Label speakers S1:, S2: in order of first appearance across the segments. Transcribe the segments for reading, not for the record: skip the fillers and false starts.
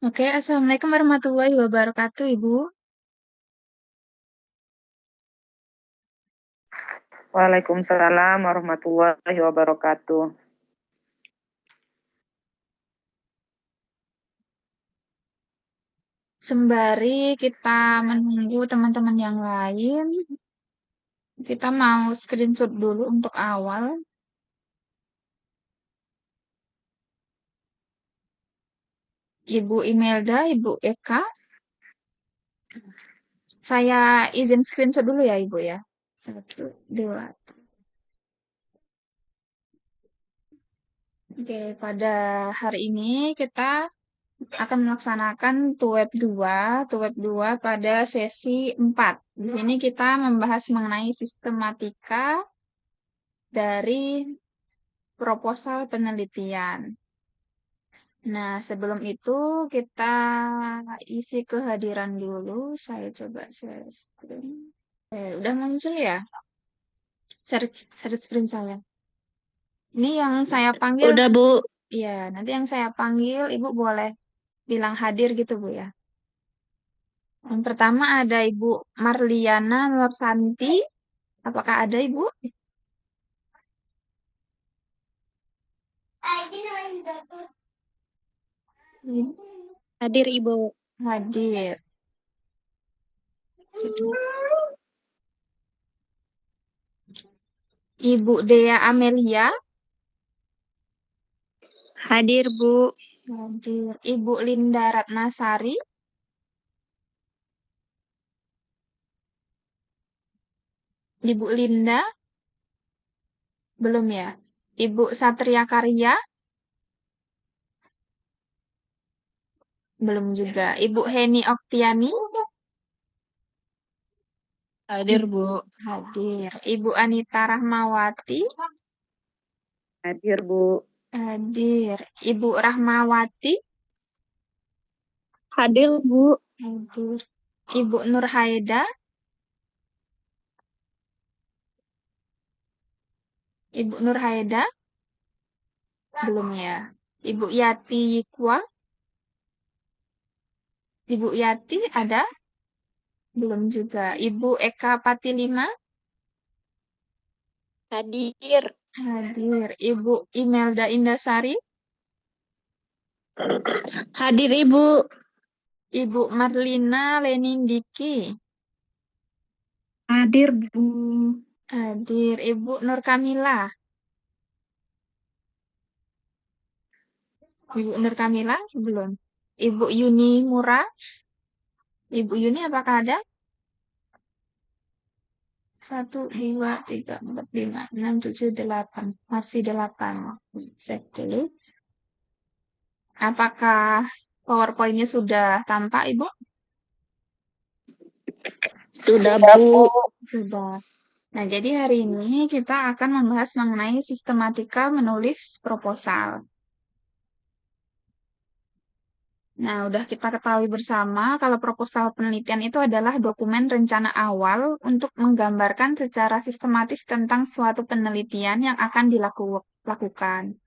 S1: Oke, Assalamualaikum warahmatullahi wabarakatuh, Ibu.
S2: Waalaikumsalam warahmatullahi wabarakatuh.
S1: Sembari kita menunggu teman-teman yang lain, kita mau screenshot dulu untuk awal. Ibu Imelda, Ibu Eka, saya izin screenshot dulu ya, Ibu ya. Satu, dua. Oke, pada hari ini kita akan melaksanakan TUEP 2 pada sesi 4. Di sini kita membahas mengenai sistematika dari proposal penelitian. Nah, sebelum itu kita isi kehadiran dulu. Saya coba share screen. Udah muncul ya? Share screen saya. Ini yang saya panggil,
S3: Udah, Bu.
S1: iya, nanti yang saya panggil, Ibu boleh bilang hadir gitu, Bu ya. Yang pertama ada Ibu Marliana Nursanti. Apakah ada, Ibu?
S3: Hadir, Ibu.
S1: Hadir. Ibu Dea Amelia.
S3: Hadir, Bu.
S1: Hadir. Ibu Linda Ratnasari. Ibu Linda. Belum ya? Ibu Satria Karya. Belum juga. Ibu Heni Oktiani.
S3: Hadir, Bu.
S1: Hadir. Ibu Anita Rahmawati.
S2: Hadir, Bu.
S1: Hadir. Ibu Rahmawati.
S3: Hadir, Bu.
S1: Hadir. Ibu Nurhaida. Ibu Nurhaida. Belum ya. Ibu Yati Yikwa. Ibu Yati ada? Belum juga. Ibu Eka Patilima.
S3: Hadir.
S1: Hadir. Ibu Imelda Indasari.
S3: Hadir, Ibu.
S1: Ibu Marlina Lenindiki.
S2: Hadir, Bu.
S1: Hadir. Ibu Nur Kamila. Ibu Nur Kamila belum. Ibu Yuni Mura. Ibu Yuni apakah ada? 1, 2, 3, 4, 5, 6, 7, 8. Masih 8. Cek dulu. Apakah PowerPoint-nya sudah tampak, Ibu?
S3: Sudah, Bu.
S1: Sudah. Nah, jadi hari ini kita akan membahas mengenai sistematika menulis proposal. Nah, udah kita ketahui bersama kalau proposal penelitian itu adalah dokumen rencana awal untuk menggambarkan secara sistematis tentang suatu penelitian yang akan dilakukan.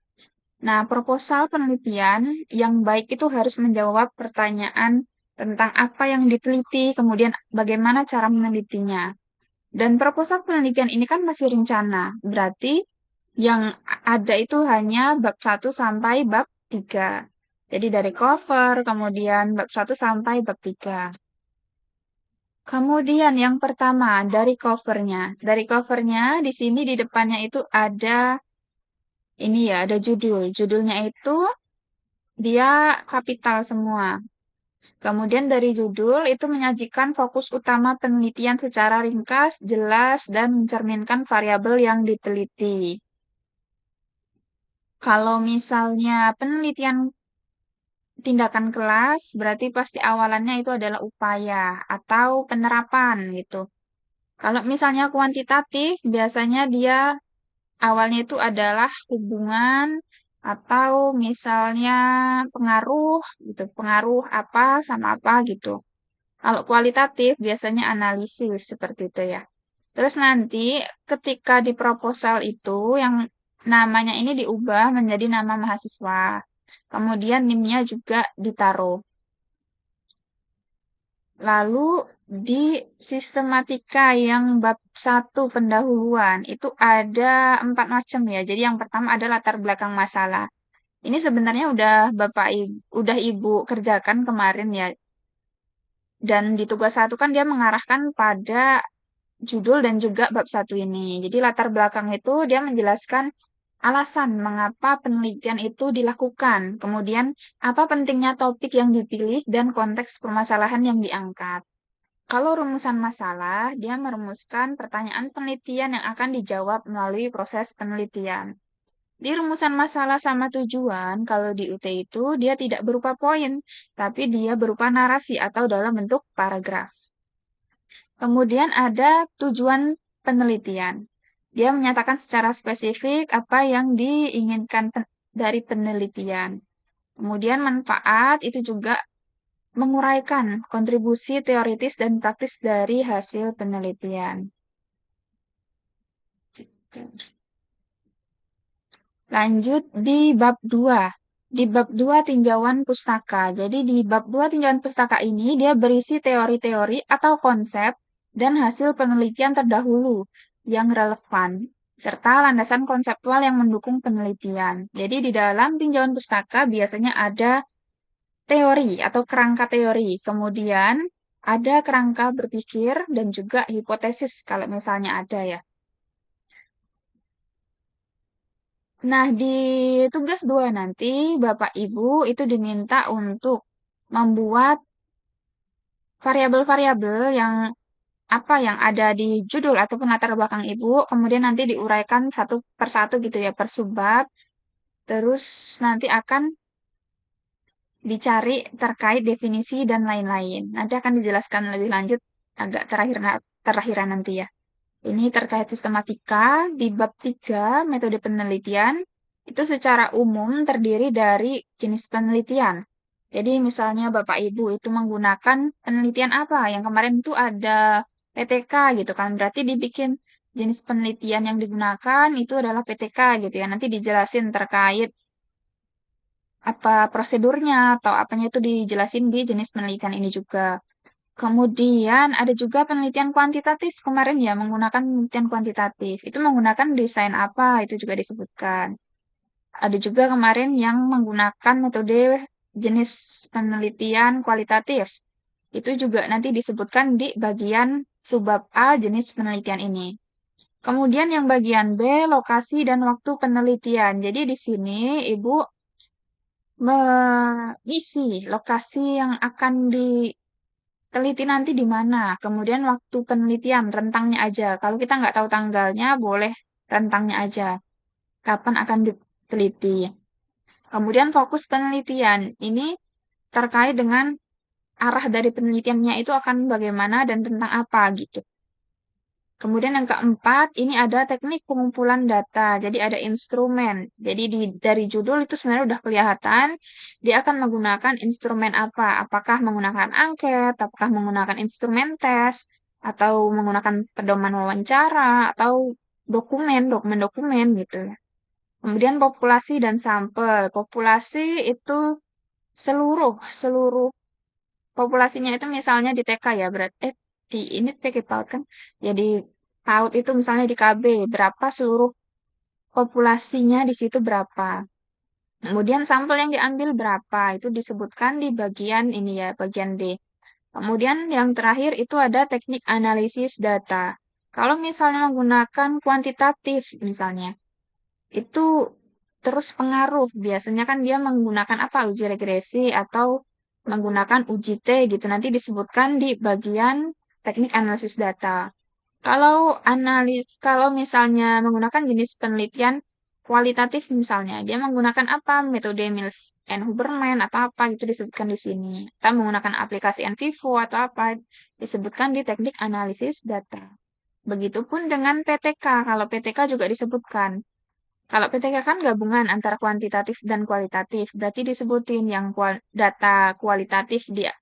S1: Nah, proposal penelitian yang baik itu harus menjawab pertanyaan tentang apa yang diteliti, kemudian bagaimana cara menelitinya. Dan proposal penelitian ini kan masih rencana, berarti yang ada itu hanya bab 1 sampai bab 3. Jadi dari cover, kemudian bab 1 sampai bab 3. Kemudian yang pertama dari covernya. Dari covernya di sini di depannya itu ada ini ya, ada judul. Judulnya itu dia kapital semua. Kemudian dari judul itu menyajikan fokus utama penelitian secara ringkas, jelas, dan mencerminkan variabel yang diteliti. Kalau misalnya penelitian tindakan kelas, berarti pasti awalannya itu adalah upaya atau penerapan gitu. Kalau misalnya kuantitatif, biasanya dia awalnya itu adalah hubungan atau misalnya pengaruh gitu, pengaruh apa sama apa gitu. Kalau kualitatif biasanya analisis seperti itu ya. Terus nanti ketika di proposal itu yang namanya ini diubah menjadi nama mahasiswa. Kemudian NIM-nya juga ditaruh. Lalu di sistematika yang bab 1 pendahuluan itu ada 4 macam ya. Jadi yang pertama ada latar belakang masalah. Ini sebenarnya udah Ibu kerjakan kemarin ya. Dan di tugas 1 kan dia mengarahkan pada judul dan juga bab 1 ini. Jadi latar belakang itu dia menjelaskan alasan mengapa penelitian itu dilakukan. Kemudian apa pentingnya topik yang dipilih dan konteks permasalahan yang diangkat. Kalau rumusan masalah, dia merumuskan pertanyaan penelitian yang akan dijawab melalui proses penelitian. Di rumusan masalah sama tujuan, kalau di UT itu dia tidak berupa poin, tapi dia berupa narasi atau dalam bentuk paragraf. Kemudian ada tujuan penelitian. Dia menyatakan secara spesifik apa yang diinginkan dari penelitian. Kemudian manfaat itu juga menguraikan kontribusi teoritis dan praktis dari hasil penelitian. Lanjut di bab 2. Di bab 2 tinjauan pustaka. Jadi di bab 2 tinjauan pustaka ini dia berisi teori-teori atau konsep dan hasil penelitian terdahulu yang relevan serta landasan konseptual yang mendukung penelitian. Jadi di dalam tinjauan pustaka biasanya ada teori atau kerangka teori. Kemudian ada kerangka berpikir dan juga hipotesis kalau misalnya ada ya. Nah, di tugas 2 nanti Bapak Ibu itu diminta untuk membuat variabel-variabel yang apa yang ada di judul ataupun latar belakang Ibu, kemudian nanti diuraikan satu per satu gitu ya, per subbab. Terus nanti akan dicari terkait definisi dan lain-lain. Nanti akan dijelaskan lebih lanjut agak terakhiran nanti ya. Ini terkait sistematika di bab 3 metode penelitian itu secara umum terdiri dari jenis penelitian. Jadi misalnya Bapak Ibu itu menggunakan penelitian apa? Yang kemarin itu ada PTK gitu kan. Berarti dibikin jenis penelitian yang digunakan itu adalah PTK gitu ya. Nanti dijelasin terkait apa prosedurnya atau apanya itu dijelasin di jenis penelitian ini juga. Kemudian ada juga penelitian kuantitatif kemarin ya, menggunakan penelitian kuantitatif. Itu menggunakan desain apa, itu juga disebutkan. Ada juga kemarin yang menggunakan metode jenis penelitian kualitatif. Itu juga nanti disebutkan di bagian subbab A jenis penelitian ini. Kemudian yang bagian B, lokasi dan waktu penelitian. Jadi di sini Ibu mengisi lokasi yang akan diteliti nanti di mana. Kemudian waktu penelitian, rentangnya aja. Kalau kita nggak tahu tanggalnya, boleh rentangnya aja. Kapan akan diteliti. Kemudian fokus penelitian. Ini terkait dengan arah dari penelitiannya itu akan bagaimana dan tentang apa gitu. Kemudian yang keempat, ini ada teknik pengumpulan data. Jadi ada instrumen. Jadi dari judul itu sebenarnya udah kelihatan dia akan menggunakan instrumen apa. Apakah menggunakan angket, apakah menggunakan instrumen tes, atau menggunakan pedoman wawancara, atau dokumen-dokumen gitu. Kemudian populasi dan sampel. Populasi itu seluruh populasinya itu misalnya di TK ya, berarti di ini pakai PAUD kan. Jadi PAUD itu misalnya di KB berapa seluruh populasinya di situ berapa. Kemudian sampel yang diambil berapa itu disebutkan di bagian ini ya, bagian D. Kemudian yang terakhir itu ada teknik analisis data. Kalau misalnya menggunakan kuantitatif misalnya, itu terus pengaruh. Biasanya kan dia menggunakan apa? Uji regresi atau menggunakan uji T gitu. Nanti disebutkan di bagian teknik analisis data. Kalau misalnya menggunakan jenis penelitian kualitatif misalnya, dia menggunakan apa? Metode Mills and Huberman atau apa itu disebutkan di sini. Atau menggunakan aplikasi NVivo atau apa disebutkan di teknik analisis data. Begitupun dengan PTK. Kalau PTK juga disebutkan. Kalau PTK kan gabungan antara kuantitatif dan kualitatif, berarti disebutin yang data kualitatif dia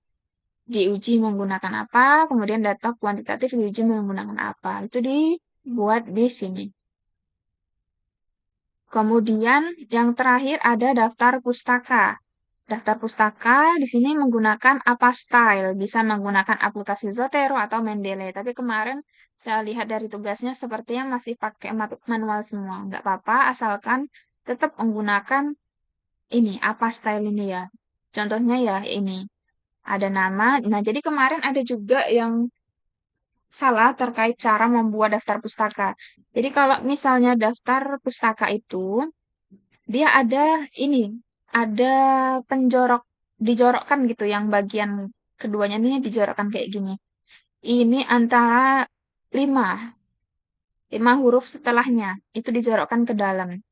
S1: diuji menggunakan apa, kemudian data kuantitatif diuji menggunakan apa. Itu dibuat di sini. Kemudian yang terakhir ada daftar pustaka. daftar pustaka di sini menggunakan apa style, bisa menggunakan aplikasi Zotero atau Mendeley. Tapi kemarin saya lihat dari tugasnya sepertinya masih pakai manual semua. Nggak apa-apa, asalkan tetap menggunakan ini, apa style ini ya. Contohnya ya ini, ada nama. Nah, jadi kemarin ada juga yang salah terkait cara membuat daftar pustaka. Jadi kalau misalnya daftar pustaka itu, dia ada ini, ada penjorok, dijorokkan gitu, yang bagian keduanya ini dijorokkan kayak gini. Ini antara lima, lima huruf setelahnya, itu dijorokkan ke dalam.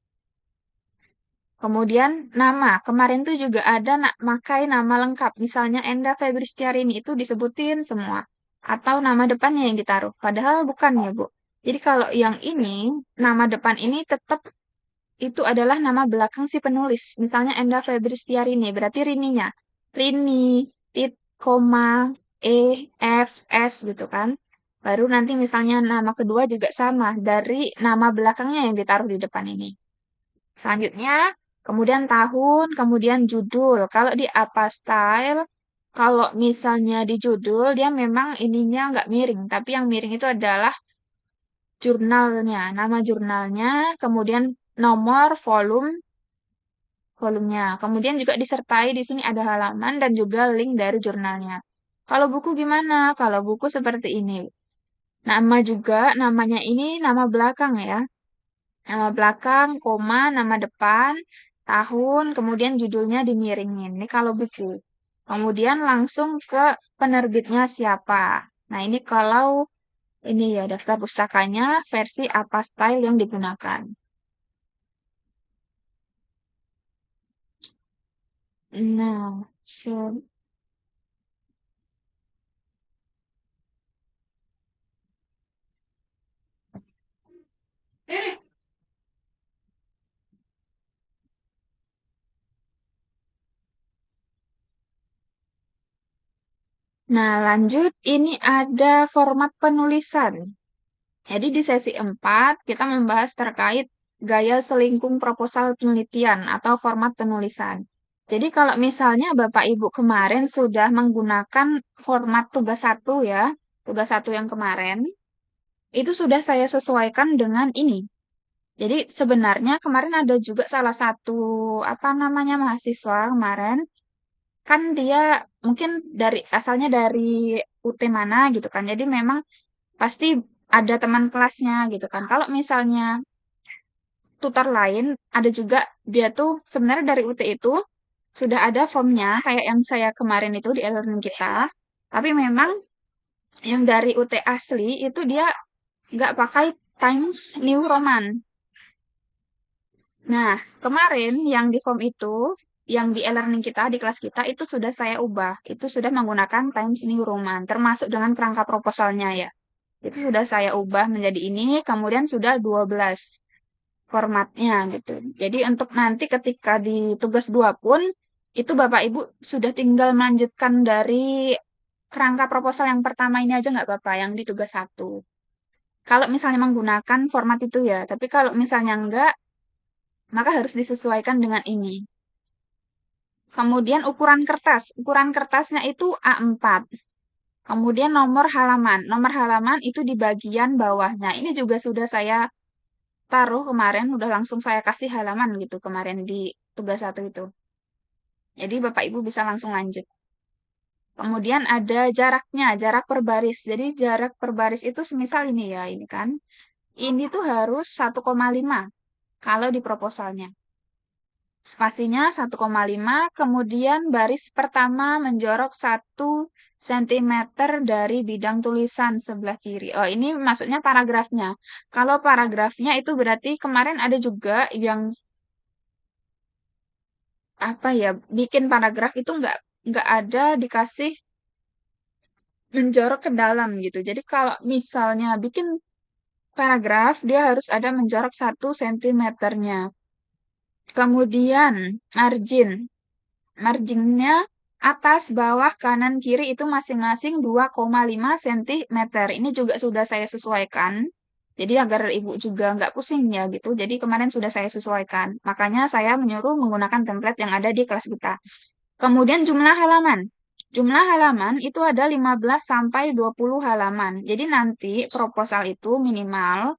S1: Kemudian nama, kemarin tuh juga ada makai nama lengkap, misalnya Enda Febristiarini itu disebutin semua. Atau nama depannya yang ditaruh, padahal bukan ya Bu. Jadi kalau yang ini, nama depan ini tetap itu adalah nama belakang si penulis. Misalnya Enda Febristiarini, berarti Rininya. Rini, tit, koma, E, F, S gitu kan. Baru nanti misalnya nama kedua juga sama, dari nama belakangnya yang ditaruh di depan ini. Selanjutnya, kemudian tahun, kemudian judul. Kalau di apa style, kalau misalnya di judul, dia memang ininya nggak miring. Tapi yang miring itu adalah jurnalnya, nama jurnalnya, kemudian nomor, volumenya. Kemudian juga disertai di sini ada halaman dan juga link dari jurnalnya. Kalau buku gimana? Kalau buku seperti ini. Nama juga, namanya ini nama belakang ya. Nama belakang, koma, nama depan, tahun, kemudian judulnya dimiringin. Ini kalau buku. Kemudian langsung ke penerbitnya siapa. Nah, ini kalau ini ya daftar pustakanya versi apa style yang digunakan. Nah, nah, lanjut ini ada format penulisan. Jadi di sesi 4 kita membahas terkait gaya selingkung proposal penelitian atau format penulisan. Jadi kalau misalnya Bapak Ibu kemarin sudah menggunakan format tugas 1 ya, tugas 1 yang kemarin, itu sudah saya sesuaikan dengan ini. Jadi sebenarnya kemarin ada juga salah satu apa namanya mahasiswa kemarin, kan dia mungkin dari asalnya dari UT mana gitu kan. Jadi memang pasti ada teman kelasnya gitu kan. Kalau misalnya tutor lain, ada juga dia tuh sebenarnya dari UT itu sudah ada formnya kayak yang saya kemarin itu di e-learning kita. Tapi memang yang dari UT asli itu dia nggak pakai Times New Roman. Nah, kemarin yang di form itu, yang di e-learning kita, di kelas kita, itu sudah saya ubah. Itu sudah menggunakan Times New Roman, termasuk dengan kerangka proposalnya ya. Itu sudah saya ubah menjadi ini, kemudian sudah 12 formatnya gitu. Jadi untuk nanti ketika di tugas 2 pun, itu Bapak Ibu sudah tinggal melanjutkan dari kerangka proposal yang pertama ini aja nggak apa-apa, yang di tugas 1. Kalau misalnya menggunakan format itu ya, tapi kalau misalnya enggak, maka harus disesuaikan dengan ini. Kemudian ukuran kertasnya itu A4. Kemudian nomor halaman itu di bagian bawahnya. Ini juga sudah saya taruh kemarin, udah langsung saya kasih halaman gitu kemarin di tugas 1 itu. Jadi Bapak Ibu bisa langsung lanjut. Kemudian ada jaraknya, jarak per baris. Jadi jarak per baris itu semisal ini ya, ini kan. Ini tuh harus 1,5 kalau di proposalnya. Spasinya 1,5, kemudian baris pertama menjorok 1 cm dari bidang tulisan sebelah kiri. Oh, ini maksudnya paragrafnya. Kalau paragrafnya itu berarti kemarin ada juga yang apa ya, bikin paragraf itu nggak ada dikasih menjorok ke dalam gitu. Jadi kalau misalnya bikin paragraf, dia harus ada menjorok 1 cm-nya. Kemudian margin. Marginnya atas, bawah, kanan, kiri itu masing-masing 2,5 cm. Ini juga sudah saya sesuaikan. Jadi agar ibu juga nggak pusing ya gitu. Jadi kemarin sudah saya sesuaikan. Makanya saya menyuruh menggunakan template yang ada di kelas kita. Kemudian jumlah halaman. Jumlah halaman itu ada 15 sampai 20 halaman. Jadi nanti proposal itu minimal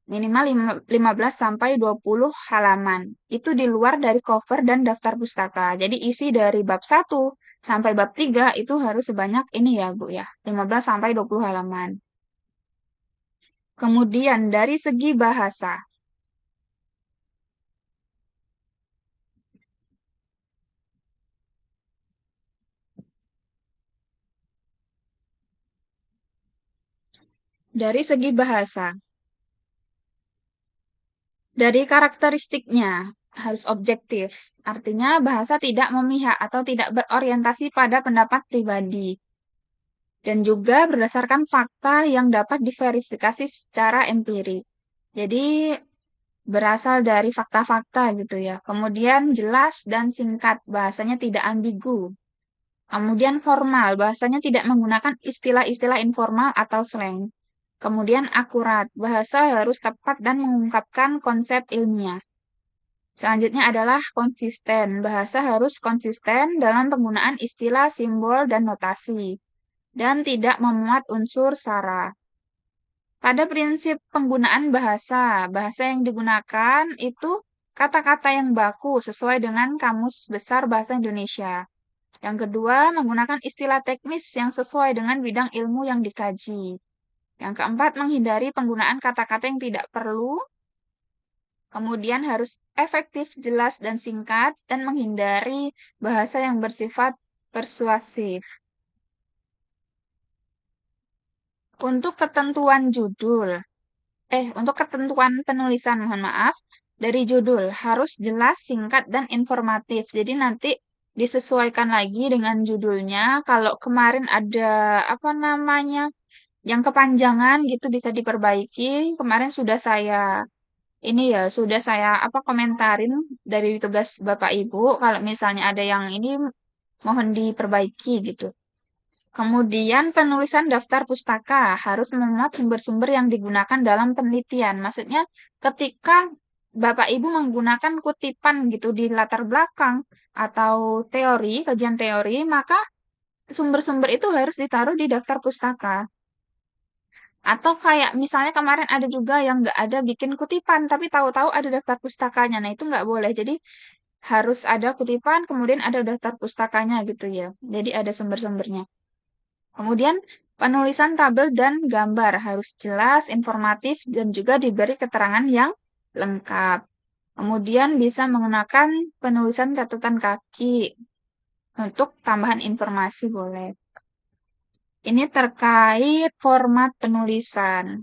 S1: 15 sampai 20 halaman. Itu di luar dari cover dan daftar pustaka. Jadi isi dari bab 1 sampai bab 3 itu harus sebanyak ini ya, Bu ya. 15 sampai 20 halaman. Kemudian dari segi bahasa. Dari segi bahasa. Dari karakteristiknya harus objektif. Artinya bahasa tidak memihak atau tidak berorientasi pada pendapat pribadi. Dan juga berdasarkan fakta yang dapat diverifikasi secara empirik. Jadi berasal dari fakta-fakta gitu ya. Kemudian jelas dan singkat, bahasanya tidak ambigu. Kemudian formal, bahasanya tidak menggunakan istilah-istilah informal atau slang. Kemudian akurat, bahasa harus tepat dan mengungkapkan konsep ilmiah. Selanjutnya adalah konsisten, bahasa harus konsisten dalam penggunaan istilah, simbol, dan notasi, dan tidak memuat unsur sara. Pada prinsip penggunaan bahasa, bahasa yang digunakan itu kata-kata yang baku sesuai dengan Kamus Besar Bahasa Indonesia. Yang kedua, menggunakan istilah teknis yang sesuai dengan bidang ilmu yang dikaji. Yang keempat, menghindari penggunaan kata-kata yang tidak perlu. Kemudian harus efektif, jelas, dan singkat, dan menghindari bahasa yang bersifat persuasif. Untuk ketentuan judul, untuk ketentuan penulisan, mohon maaf, dari judul harus jelas, singkat, dan informatif. Jadi nanti disesuaikan lagi dengan judulnya. Kalau kemarin ada apa namanya yang kepanjangan gitu bisa diperbaiki. Kemarin sudah saya sudah saya komentarin dari tugas Bapak Ibu. Kalau misalnya ada yang ini mohon diperbaiki gitu. Kemudian penulisan daftar pustaka harus memuat sumber-sumber yang digunakan dalam penelitian. Maksudnya ketika Bapak Ibu menggunakan kutipan gitu di latar belakang atau teori, kajian teori, maka sumber-sumber itu harus ditaruh di daftar pustaka. Atau kayak misalnya kemarin ada juga yang nggak ada bikin kutipan, tapi tahu-tahu ada daftar pustakanya. Nah, itu nggak boleh. Jadi harus ada kutipan, kemudian ada daftar pustakanya gitu ya. Jadi ada sumber-sumbernya. Kemudian penulisan tabel dan gambar harus jelas, informatif, dan juga diberi keterangan yang lengkap. Kemudian bisa menggunakan penulisan catatan kaki untuk tambahan informasi boleh. Ini terkait format penulisan.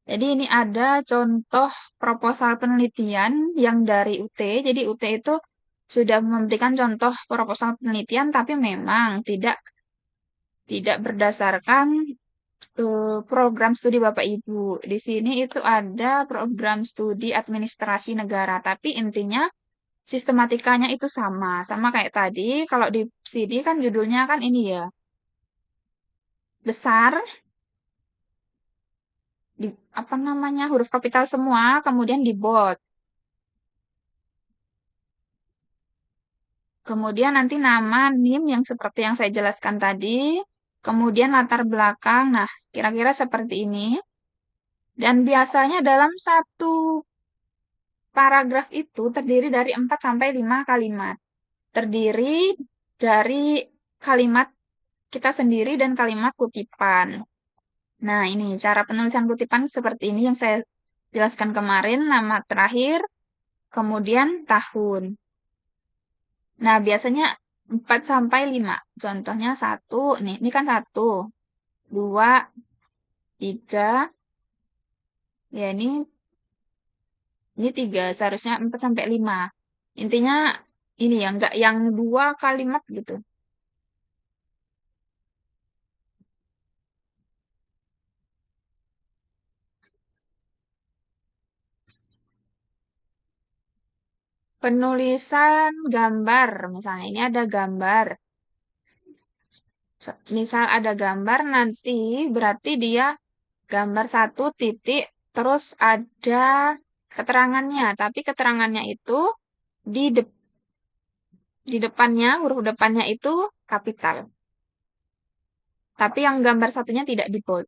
S1: Jadi ini ada contoh proposal penelitian yang dari UT. Jadi UT itu sudah memberikan contoh proposal penelitian, tapi memang tidak berdasarkan program studi Bapak Ibu. Di sini itu ada program studi administrasi negara, tapi intinya sistematikanya itu sama. Sama kayak tadi, kalau di CD kan judulnya kan ini ya, besar, di apa namanya, huruf kapital semua, kemudian di bold. Kemudian nanti nama NIM yang seperti yang saya jelaskan tadi. Kemudian latar belakang. Nah, kira-kira seperti ini. Dan biasanya dalam satu paragraf itu terdiri dari 4 sampai 5 kalimat. Terdiri dari kalimat kita sendiri dan kalimat kutipan. Nah, ini cara penulisan kutipan seperti ini yang saya jelaskan kemarin, nama terakhir, kemudian tahun. Nah, biasanya 4 sampai 5. Contohnya 1, nih, ini kan 1, 2, 3, ya ini 3, seharusnya 4 sampai 5. Intinya ini ya, enggak yang 2 kalimat gitu. Penulisan gambar, misalnya ini ada gambar. Misal ada gambar nanti berarti dia gambar 1 titik terus ada keterangannya, tapi keterangannya itu di Di depannya, huruf depannya itu kapital. Tapi yang gambar satunya tidak di bold.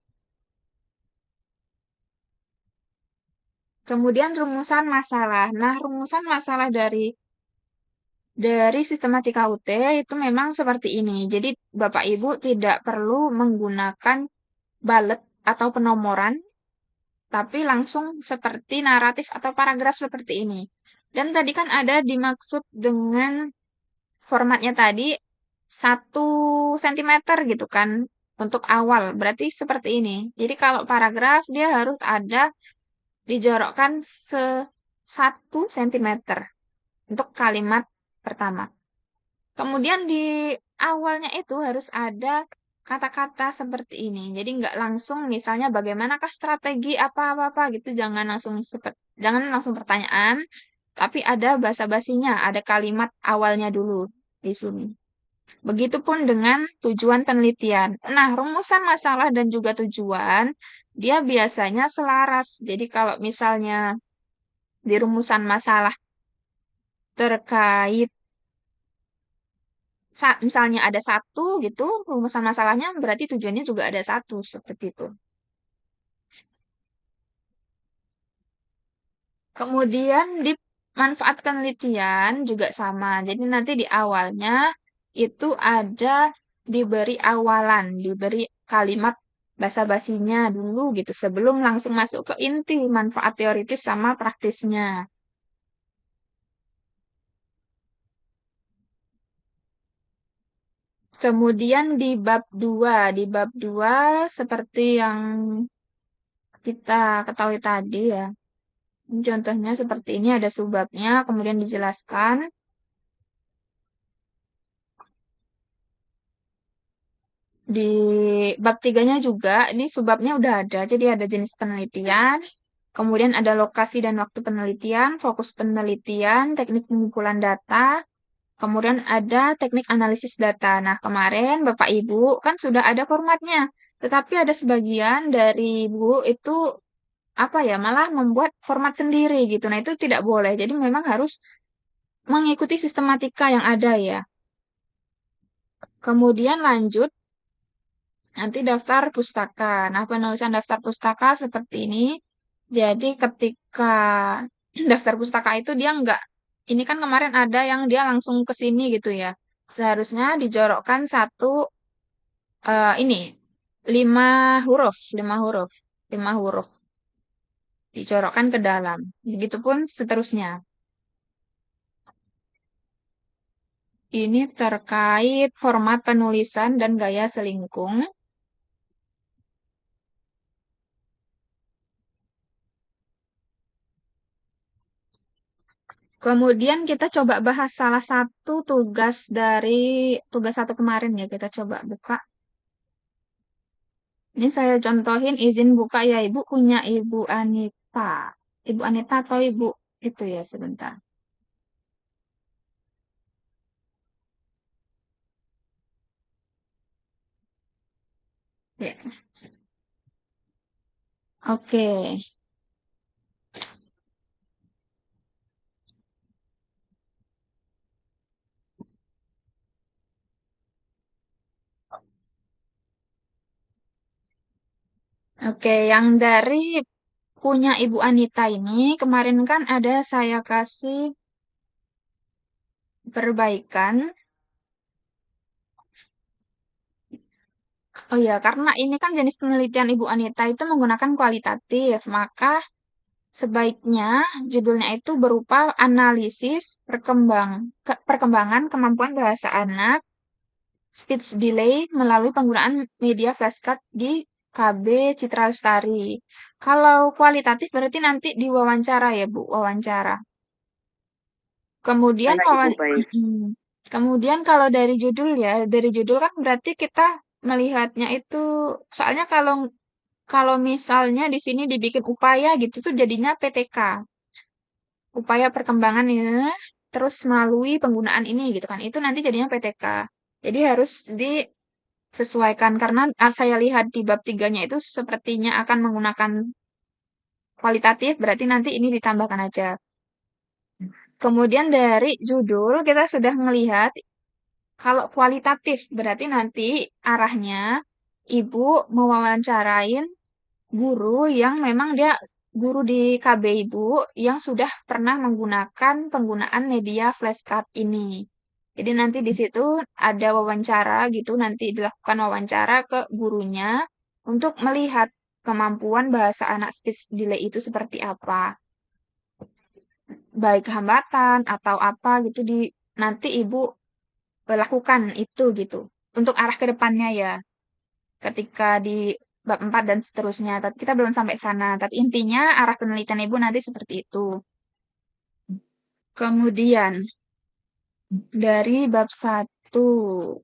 S1: Kemudian rumusan masalah. Nah, rumusan masalah dari sistematika UT itu memang seperti ini. Jadi, Bapak Ibu tidak perlu menggunakan balet atau penomoran, tapi langsung seperti naratif atau paragraf seperti ini. Dan tadi kan ada dimaksud dengan formatnya tadi 1 cm gitu kan untuk awal. Berarti seperti ini. Jadi kalau paragraf dia harus ada dijorokkan 1 cm untuk kalimat pertama. Kemudian di awalnya itu harus ada kata-kata seperti ini. Jadi nggak langsung misalnya bagaimanakah strategi apa-apa gitu. Jangan langsung pertanyaan, tapi ada basa-basinya, ada kalimat awalnya dulu di sini. Begitupun dengan tujuan penelitian. Nah, rumusan masalah dan juga tujuan, dia biasanya selaras. Jadi kalau misalnya di rumusan masalah terkait misalnya ada satu gitu, rumusan masalahnya berarti tujuannya juga ada satu, seperti itu. Kemudian di manfaat penelitian juga sama. Jadi nanti di awalnya itu ada diberi awalan, diberi kalimat basa-basinya dulu gitu sebelum langsung masuk ke inti manfaat teoritis sama praktisnya. Kemudian di bab 2 seperti yang kita ketahui tadi ya. Contohnya seperti ini ada subbabnya, kemudian dijelaskan. Di bab 3-nya juga, ini subbabnya udah ada. Jadi ada jenis penelitian, kemudian ada lokasi dan waktu penelitian, fokus penelitian, teknik pengumpulan data, kemudian ada teknik analisis data. Nah, kemarin Bapak Ibu kan sudah ada formatnya. Tetapi ada sebagian dari Bu itu apa ya, malah membuat format sendiri gitu. Nah, itu tidak boleh. Jadi memang harus mengikuti sistematika yang ada ya. Kemudian lanjut nanti daftar pustaka. Nah, penulisan daftar pustaka seperti ini. Jadi ketika daftar pustaka itu dia enggak, ini kan kemarin ada yang dia langsung ke sini gitu ya. Seharusnya dijorokkan ini 5 huruf, 5 huruf, 5 huruf dijorokkan ke dalam. Begitupun seterusnya. Ini terkait format penulisan dan gaya selingkung. Kemudian kita coba bahas salah satu tugas dari tugas 1 kemarin ya. Kita coba buka. Ini saya contohin izin buka ya Ibu punya Ibu Anita. Ibu Anita atau Ibu itu ya sebentar. Ya. Oke. Oke, yang dari punya Ibu Anita ini kemarin kan ada saya kasih perbaikan. Oh ya, karena ini kan jenis penelitian Ibu Anita itu menggunakan kualitatif, maka sebaiknya judulnya itu berupa analisis perkembangan kemampuan bahasa anak, speech delay melalui penggunaan media flashcard di KB Citra Lestari. Kalau kualitatif berarti nanti diwawancara ya Bu, wawancara. Kemudian
S2: Baik, Ibu, baik.
S1: Kemudian kalau dari judul ya, dari judul kan berarti kita melihatnya itu, soalnya kalau kalau misalnya di sini dibikin upaya gitu tuh jadinya PTK. Upaya perkembangan ya, terus melalui penggunaan ini gitu kan. Itu nanti jadinya PTK. Jadi harus disesuaikan karena saya lihat di bab 3-nya itu sepertinya akan menggunakan kualitatif, berarti nanti ini ditambahkan aja. Kemudian dari judul kita sudah melihat kalau kualitatif berarti nanti arahnya ibu mewawancarain guru yang memang dia guru di KB ibu yang sudah pernah menggunakan penggunaan media flashcard ini. Jadi nanti di situ ada wawancara gitu, nanti dilakukan wawancara ke gurunya untuk melihat kemampuan bahasa anak speech delay itu seperti apa. Baik hambatan atau apa gitu di nanti ibu lakukan itu gitu. Untuk arah ke depannya ya. Ketika di bab 4 dan seterusnya. Tapi kita belum sampai sana. Tapi intinya arah penelitian ibu nanti seperti itu. Kemudian dari bab 1.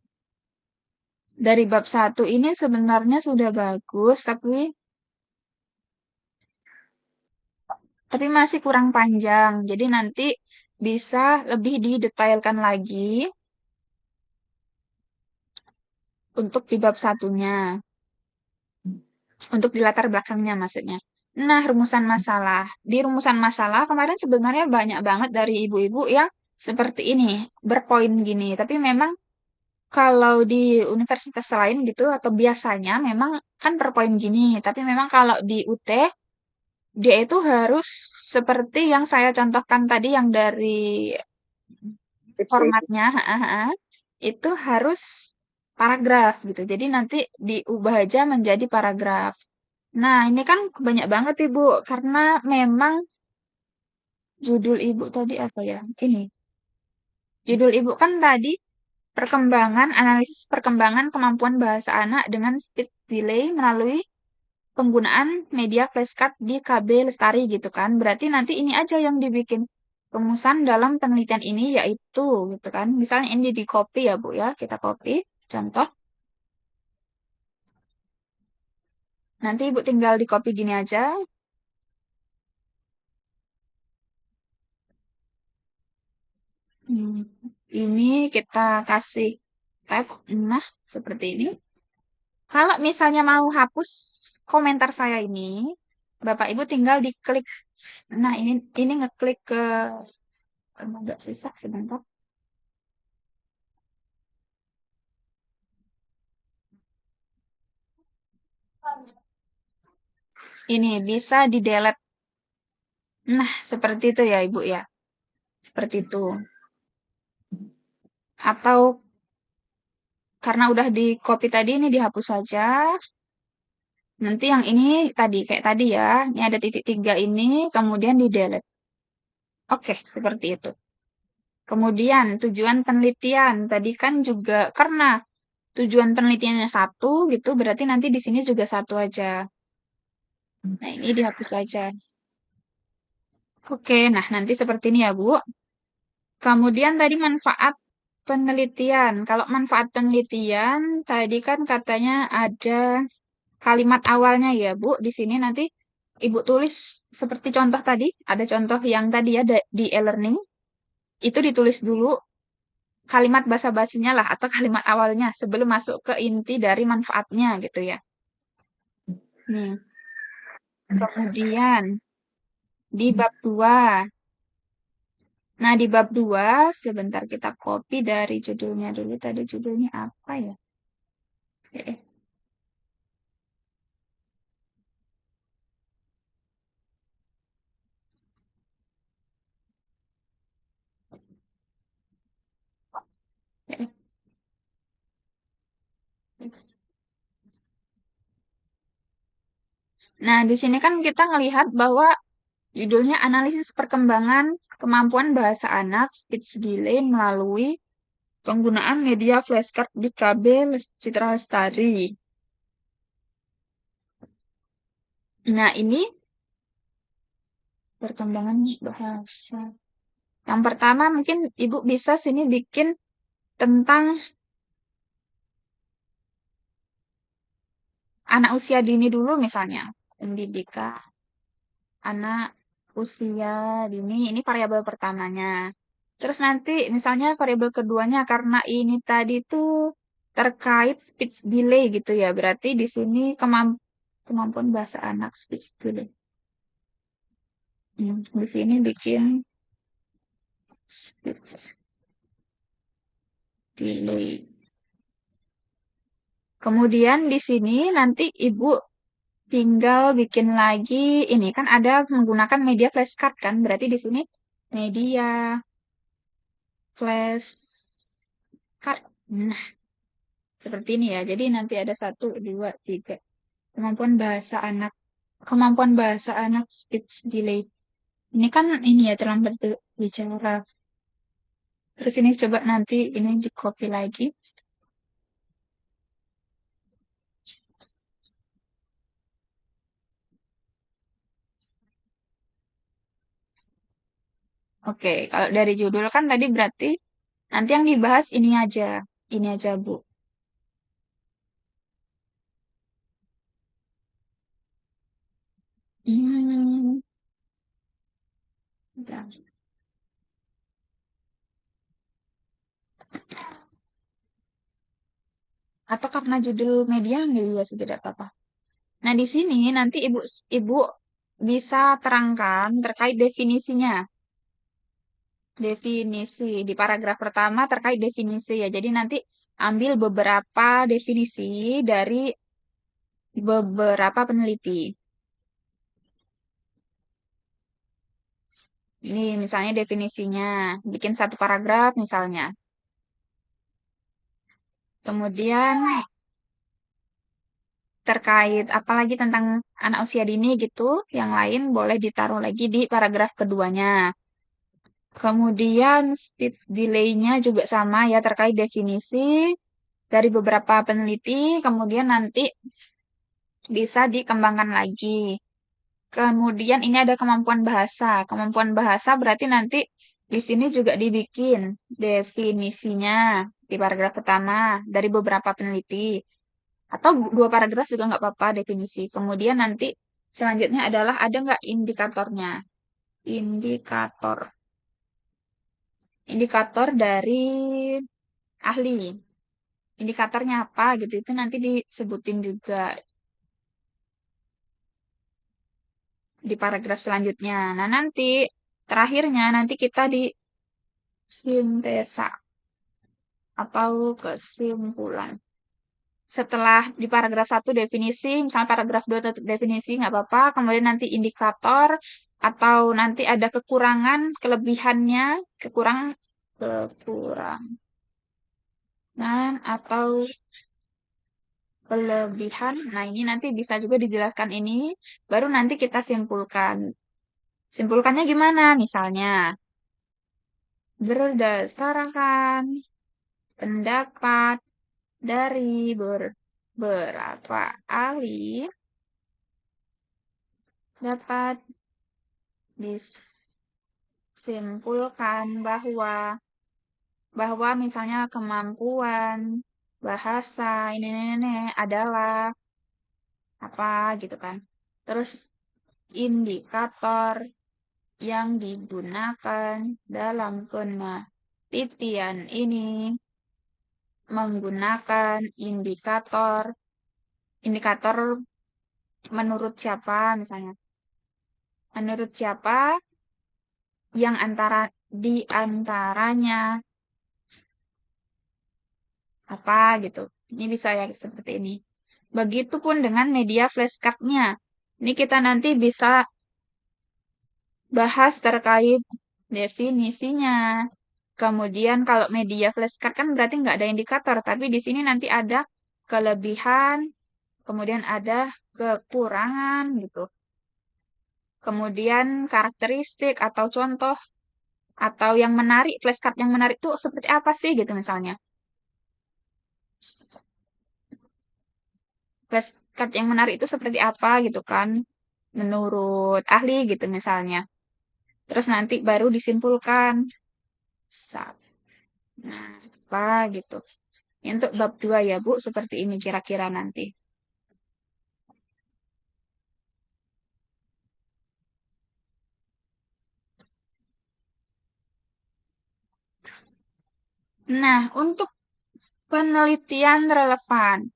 S1: Dari bab 1 ini sebenarnya sudah bagus, tapi masih kurang panjang. Jadi nanti bisa lebih didetailkan lagi untuk di bab satunya. Untuk di latar belakangnya maksudnya. Nah, rumusan masalah. Di rumusan masalah kemarin sebenarnya banyak banget dari ibu-ibu yang seperti ini, berpoin gini. Tapi memang kalau di universitas lain gitu atau biasanya memang kan per poin gini. Tapi memang kalau di UT dia itu harus seperti yang saya contohkan tadi yang dari formatnya, itu harus paragraf gitu. Jadi nanti diubah aja menjadi paragraf. Nah, ini kan banyak banget Ibu, karena memang judul Ibu tadi apa ya? Ini. Judul Ibu kan tadi analisis perkembangan kemampuan bahasa anak dengan speech delay melalui penggunaan media flashcard di KB Lestari gitu kan. Berarti nanti ini aja yang dibikin rumusan dalam penelitian ini yaitu gitu kan. Misalnya ini di copy ya Bu ya, kita copy contoh. Nanti Ibu tinggal di copy gini aja. Ini kita kasih tag, nah seperti ini. Kalau misalnya mau hapus komentar saya ini, Bapak Ibu tinggal diklik. Nah ini ngeklik ke agak susah sebentar. Ini bisa di delete. Nah seperti itu ya Ibu ya. Seperti itu. Atau karena udah di copy tadi ini dihapus saja. Nanti yang ini tadi kayak tadi ya. Ini ada titik 3 ini kemudian di delete. Oke, seperti itu. Kemudian tujuan penelitian tadi kan juga karena tujuan penelitiannya satu gitu, berarti nanti di sini juga satu aja. Nah, ini dihapus saja. Oke, nah nanti seperti ini ya, Bu. Kemudian tadi manfaat penelitian. Kalau manfaat penelitian tadi kan katanya ada kalimat awalnya ya, Bu. Di sini nanti Ibu tulis seperti contoh tadi, ada contoh yang tadi ya di e-learning. Itu ditulis dulu kalimat basa-basinya lah atau kalimat awalnya sebelum masuk ke inti dari manfaatnya gitu ya. Nih. Kemudian di bab 2. Nah, di bab 2 sebentar kita copy dari judulnya dulu. Tadi judulnya apa ya? Eh, eh, eh. Nah, di sini kan kita ngelihat bahwa judulnya analisis perkembangan kemampuan bahasa anak speech delay melalui penggunaan media flashcard di kabel Citra Lestari. Nah, ini perkembangan bahasa. Yang pertama mungkin Ibu bisa sini bikin tentang anak usia dini dulu misalnya. Pendidikan anak usia dini ini variabel pertamanya. Terus nanti misalnya variabel keduanya karena ini tadi tuh terkait speech delay gitu ya. Berarti di sini kemampuan bahasa anak speech delay. Di sini bikin speech delay. Kemudian di sini nanti Ibu tinggal bikin lagi ini kan ada menggunakan media flashcard kan? Berarti di sini media flashcard. Nah, seperti ini ya. Jadi nanti ada 1, 2, 3. Kemampuan bahasa anak speech delay. Ini kan ini ya terlambat bicara. Terus ini coba nanti ini di copy lagi. Oke, kalau dari judul kan tadi berarti nanti yang dibahas ini aja. Ini aja, Bu. Hmm. Bentar. Atau karena judul media ya tidak apa-apa. Nah, di sini nanti Ibu bisa terangkan terkait definisinya. Definisi di paragraf pertama terkait definisi ya. Jadi nanti ambil beberapa definisi dari beberapa peneliti. Ini misalnya definisinya, bikin 1 paragraf misalnya. Kemudian terkait apalagi tentang anak usia dini gitu, yang lain boleh ditaruh lagi di paragraf keduanya. Kemudian speech delay-nya juga sama ya terkait definisi dari beberapa peneliti, kemudian nanti bisa dikembangkan lagi. Kemudian ini ada kemampuan bahasa. Kemampuan bahasa berarti nanti di sini juga dibikin definisinya di paragraf pertama dari beberapa peneliti. Atau 2 paragraf juga nggak apa-apa definisi. Kemudian nanti selanjutnya adalah ada nggak indikatornya. Indikator. Indikator dari ahli. Indikatornya apa gitu itu nanti disebutin juga di paragraf selanjutnya. Nah, nanti terakhirnya nanti kita di sintesa atau kesimpulan. Setelah di paragraf 1 definisi, misalnya paragraf 2 tetap definisi, nggak apa-apa. Kemudian nanti indikator, atau nanti ada kekurangan, kelebihannya, kekurangan, atau kelebihan. Nah, ini nanti bisa juga dijelaskan ini, baru nanti kita simpulkan. Simpulkannya gimana? Misalnya, berdasarkan pendapat dari beberapa ahli dapat disimpulkan bahwa misalnya kemampuan bahasa ini adalah apa gitu kan. Terus indikator yang digunakan dalam penelitian ini menggunakan indikator menurut siapa misalnya. Menurut siapa yang di antaranya apa gitu. Ini bisa ya seperti ini. Begitupun dengan media flashcard-nya. Ini kita nanti bisa bahas terkait definisinya. Kemudian kalau media flashcard kan berarti nggak ada indikator, tapi di sini nanti ada kelebihan, kemudian ada kekurangan gitu. Kemudian karakteristik atau contoh atau yang menarik, flashcard yang menarik itu seperti apa sih gitu misalnya. Flashcard yang menarik itu seperti apa gitu kan menurut ahli gitu misalnya. Terus nanti baru disimpulkan. Nah, apa gitu. Untuk bab 2 ya Bu, seperti ini kira-kira nanti. Nah, untuk penelitian relevan.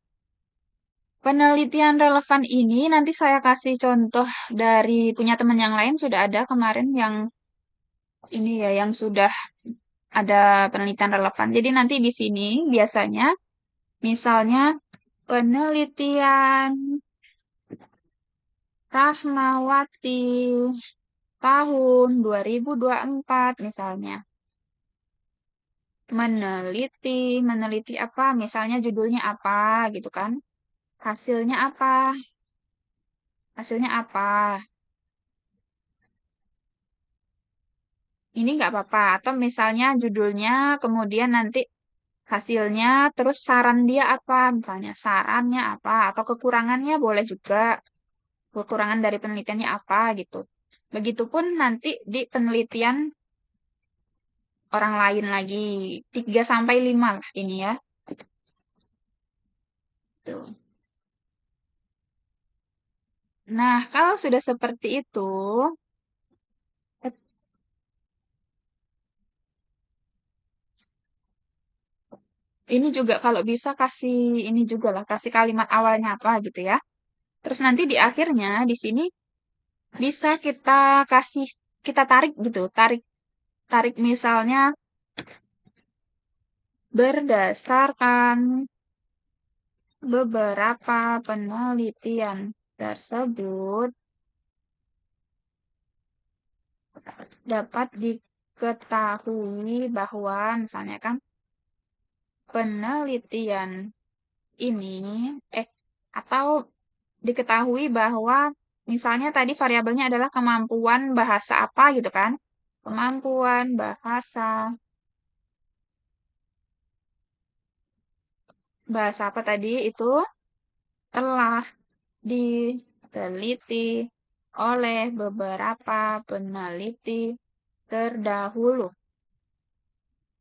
S1: Penelitian relevan ini nanti saya kasih contoh dari punya teman yang lain sudah ada kemarin yang ini ya yang sudah ada penelitian relevan. Jadi nanti di sini biasanya misalnya penelitian Rahmawati tahun 2024 misalnya. Meneliti apa? Misalnya judulnya apa gitu kan? Hasilnya apa? Hasilnya apa? Ini nggak apa-apa. Atau misalnya judulnya, kemudian nanti hasilnya, terus saran dia apa? Misalnya sarannya apa? Atau kekurangannya boleh juga. Kekurangan dari penelitiannya apa gitu. Begitupun nanti di penelitian orang lain lagi. 3 sampai 5 lah ini ya. Tuh. Nah, kalau sudah seperti itu, ini juga kalau bisa kasih ini juga lah, kasih kalimat awalnya apa gitu ya. Terus nanti di akhirnya di sini bisa kita tarik gitu, tarik tarik misalnya berdasarkan beberapa penelitian tersebut dapat diketahui bahwa misalnya kan penelitian ini atau diketahui bahwa misalnya tadi variabelnya adalah kemampuan bahasa apa gitu kan. Kemampuan bahasa apa tadi itu telah diteliti oleh beberapa peneliti terdahulu.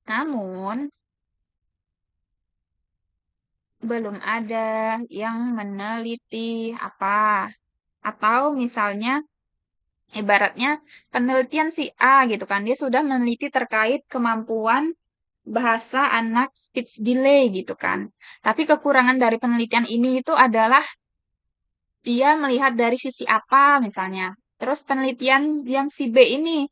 S1: Namun, belum ada yang meneliti apa. Atau misalnya ibaratnya penelitian si A gitu kan, dia sudah meneliti terkait kemampuan bahasa anak speech delay gitu kan. Tapi kekurangan dari penelitian ini itu adalah dia melihat dari sisi apa misalnya. Terus penelitian yang si B ini,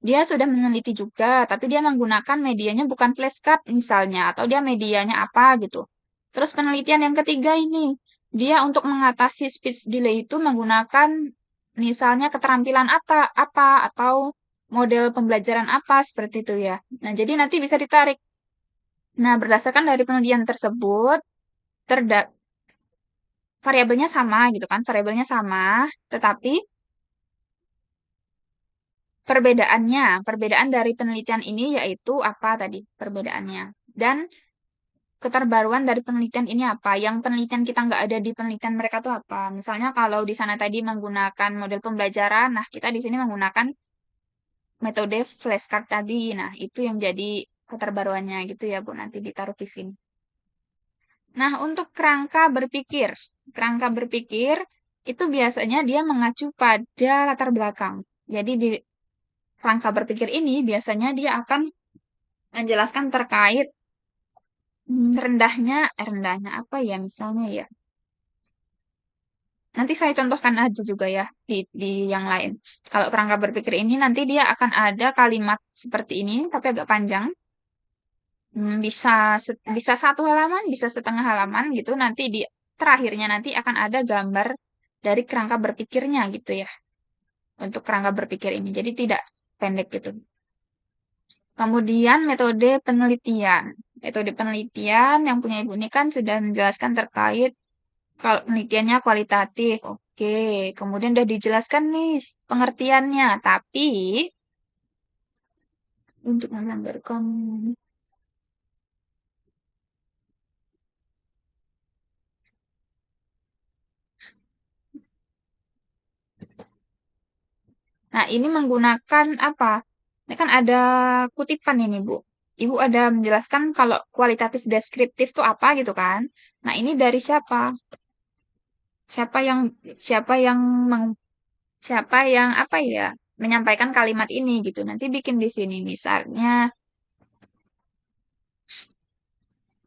S1: dia sudah meneliti juga, tapi dia menggunakan medianya bukan flashcard misalnya, atau dia medianya apa gitu. Terus penelitian yang ketiga ini, dia untuk mengatasi speech delay itu menggunakan misalnya keterampilan apa atau model pembelajaran apa seperti itu ya. Nah, jadi nanti bisa ditarik. Nah, berdasarkan dari penelitian tersebut, terda variabelnya sama gitu kan, variabelnya sama, tetapi perbedaan dari penelitian ini yaitu apa tadi perbedaannya. Dan keterbaruan dari penelitian ini apa? Yang penelitian kita nggak ada di penelitian mereka tuh apa? Misalnya kalau di sana tadi menggunakan model pembelajaran, nah kita di sini menggunakan metode flashcard tadi. Nah, itu yang jadi keterbaruannya gitu ya, Bu. Nanti ditaruh di sini. Nah, untuk kerangka berpikir itu biasanya dia mengacu pada latar belakang. Jadi di kerangka berpikir ini biasanya dia akan menjelaskan terkait rendahnya apa ya misalnya ya. Nanti saya contohkan aja juga ya di yang lain. Kalau kerangka berpikir ini nanti dia akan ada kalimat seperti ini tapi agak panjang. Bisa 1 halaman, bisa setengah halaman gitu. Nanti di terakhirnya nanti akan ada gambar dari kerangka berpikirnya gitu ya. Untuk kerangka berpikir ini. Jadi tidak pendek gitu. Kemudian metode penelitian. Metode penelitian yang punya ibu ini kan sudah menjelaskan terkait kalau penelitiannya kualitatif. Oke, kemudian udah dijelaskan nih pengertiannya. Tapi untuk menggambarkan nah, ini menggunakan apa? Ini kan ada kutipan ini, Bu. Ibu ada menjelaskan kalau kualitatif deskriptif itu apa gitu kan? Nah, ini dari siapa? Siapa yang siapa yang meng- siapa yang apa ya? Menyampaikan kalimat ini gitu. Nanti bikin di sini misalnya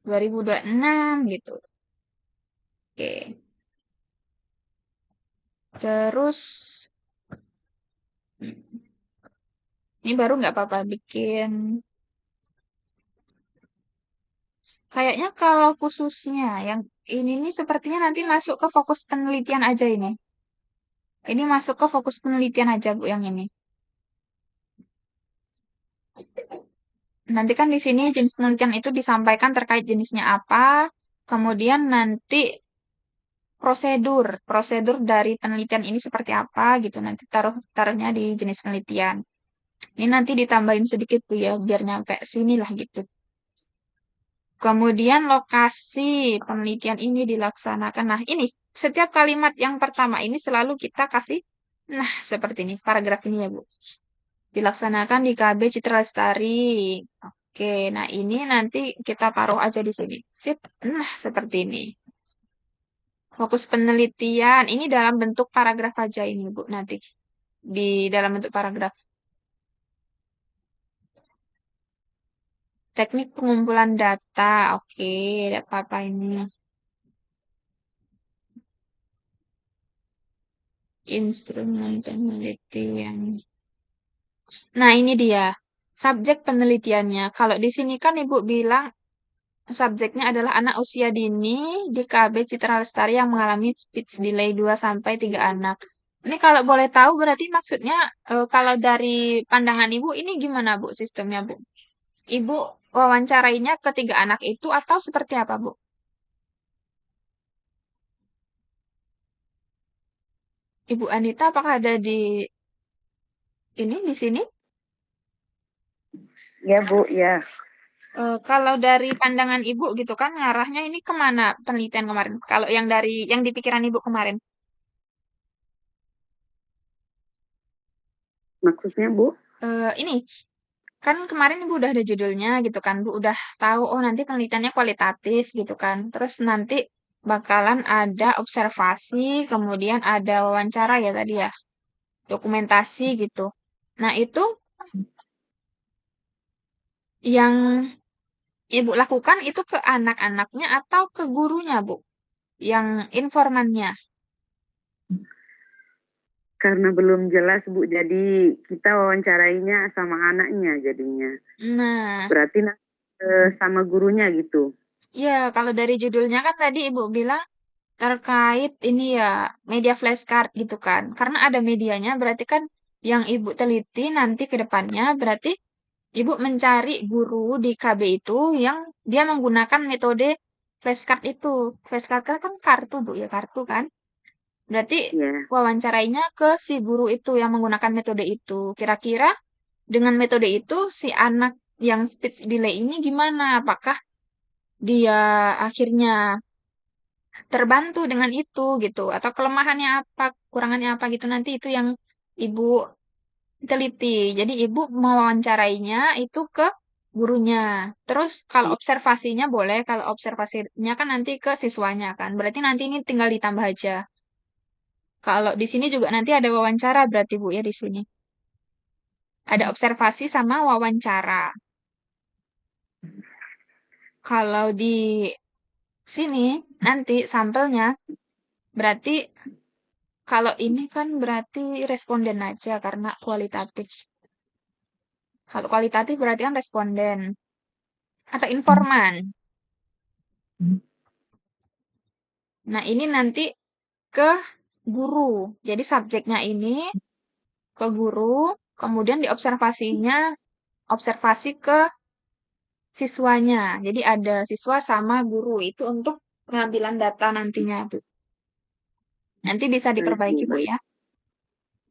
S1: 2026 gitu. Oke. Terus Ini baru nggak apa-apa bikin. Kayaknya kalau khususnya yang ini nih sepertinya nanti masuk ke fokus penelitian aja ini. Ini masuk ke fokus penelitian aja Bu yang ini. Nanti kan di sini jenis penelitian itu disampaikan terkait jenisnya apa, kemudian nanti prosedur dari penelitian ini seperti apa gitu. Nanti taruhnya di jenis penelitian. Ini nanti ditambahin sedikit Bu ya, biar nyampe sini lah gitu. Kemudian lokasi penelitian ini dilaksanakan. Nah, ini setiap kalimat yang pertama ini selalu kita kasih, nah seperti ini, paragraf ini ya Bu. Dilaksanakan di KB Citra Lestari. Oke, nah ini nanti kita taruh aja di sini. Sip, nah seperti ini. Fokus penelitian, ini dalam bentuk paragraf aja ini Bu, nanti. Di dalam bentuk paragraf. Teknik pengumpulan data, oke, tidak apa-apa ini. Instrumen penelitian. Nah, ini dia. Subjek penelitiannya. Kalau di sini kan Ibu bilang subjeknya adalah anak usia dini di KB Citra Lestari yang mengalami speech delay 2 sampai 3 anak. Ini kalau boleh tahu berarti maksudnya kalau dari pandangan Ibu ini gimana Bu sistemnya Bu? Ibu wawancarainya ketiga anak itu atau seperti apa Bu? Ibu Anita apakah ada di ini di sini?
S2: Ya Bu, ya.
S1: Kalau dari pandangan Ibu gitu kan ngarahnya ini kemana penelitian kemarin? Kalau yang dari yang di pikiran Ibu kemarin,
S2: Maksudnya Bu?
S1: ini kan kemarin Ibu udah ada judulnya gitu kan, Bu udah tahu oh nanti penelitiannya kualitatif gitu kan. Terus nanti bakalan ada observasi, kemudian ada wawancara ya tadi ya, dokumentasi gitu. Nah itu yang Ibu lakukan itu ke anak-anaknya atau ke gurunya Bu? Yang informannya.
S2: Karena belum jelas Bu, jadi kita wawancarainya sama anaknya jadinya.
S1: Nah,
S2: Berarti sama gurunya gitu.
S1: ya, kalau dari judulnya kan tadi Ibu bilang terkait ini ya media flashcard gitu kan. Karena ada medianya berarti kan yang Ibu teliti nanti ke depannya berarti Ibu mencari guru di KB itu yang dia menggunakan metode flashcard itu. Flashcard kan kartu Bu ya, kartu kan. Berarti
S2: Ya,
S1: wawancarainya ke si guru itu yang menggunakan metode itu. Kira-kira dengan metode itu si anak yang speech delay ini gimana? Apakah dia akhirnya terbantu dengan itu gitu atau kelemahannya apa, kurangannya apa gitu nanti itu yang ibu teliti. Jadi ibu mewawancarainya itu ke gurunya. Terus kalau observasinya boleh, kalau observasinya kan nanti ke siswanya kan. Berarti nanti ini tinggal ditambah aja. Kalau di sini juga nanti ada wawancara berarti Bu ya di sini. Ada observasi sama wawancara. Kalau di sini nanti sampelnya berarti kalau ini kan berarti responden aja karena kualitatif. Kalau kualitatif berarti kan responden atau informan. Nah, ini nanti ke guru. Jadi subjeknya ini ke guru, kemudian diobservasinya observasi ke siswanya. Jadi ada siswa sama guru itu untuk pengambilan data nantinya, Bu. Nanti bisa
S2: baik
S1: diperbaiki,
S2: Bu,
S1: Bu
S2: baik.
S1: ya.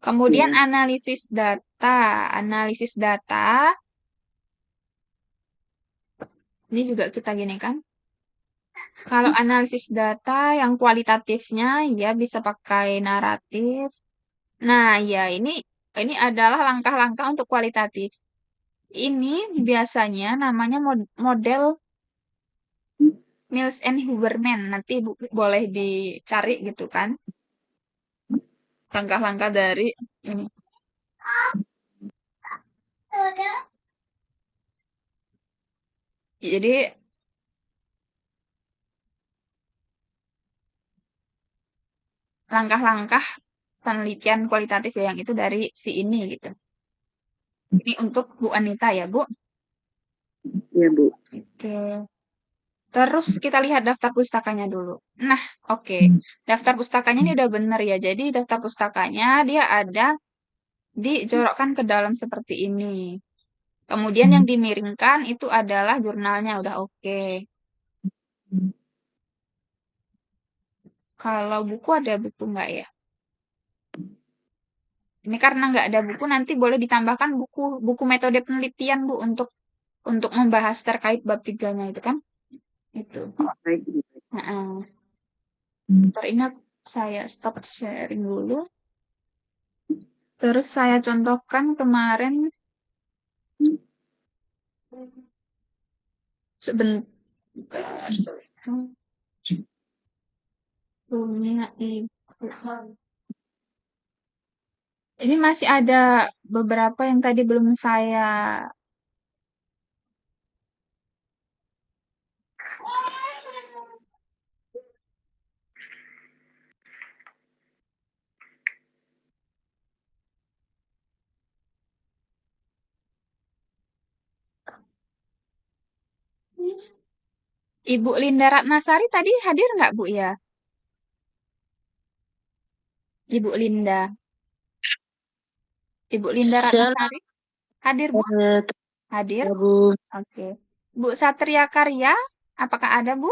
S1: Kemudian
S2: Ya.
S1: analisis data. Analisis data ini juga kita gini kan. Kalau analisis data yang kualitatifnya ya bisa pakai naratif. Nah, ya ini adalah langkah-langkah untuk kualitatif. Ini biasanya namanya model Mills and Huberman. Nanti boleh dicari gitu kan. Langkah-langkah dari ini. Jadi langkah-langkah penelitian kualitatif ya, yang itu dari si ini gitu. Ini untuk Bu Anita ya, Bu.
S2: Iya, Bu.
S1: Oke. Terus kita lihat daftar pustakanya dulu. Nah, oke. Daftar pustakanya ini udah bener ya. Jadi daftar pustakanya dia ada dijorokkan ke dalam seperti ini. Kemudian yang dimiringkan itu adalah jurnalnya udah oke. Kalau buku ada buku nggak ya? Ini karena nggak ada buku nanti boleh ditambahkan buku metode penelitian Bu untuk membahas terkait bab 3-nya itu kan? Itu.
S2: Baik, Bu.
S1: Heeh. Bentar ini saya stop sharing dulu. Terus saya contohkan kemarin sebentar. Punya ibu. Ini masih ada beberapa yang tadi belum saya. Ibu Linda Ratnasari tadi hadir nggak Bu ya? Ibu Linda. Ibu Linda
S3: Shalom,
S1: Ratnasari hadir Bu? Hadir?
S3: Bu.
S1: Oke. Bu Satria Karya, apakah ada Bu?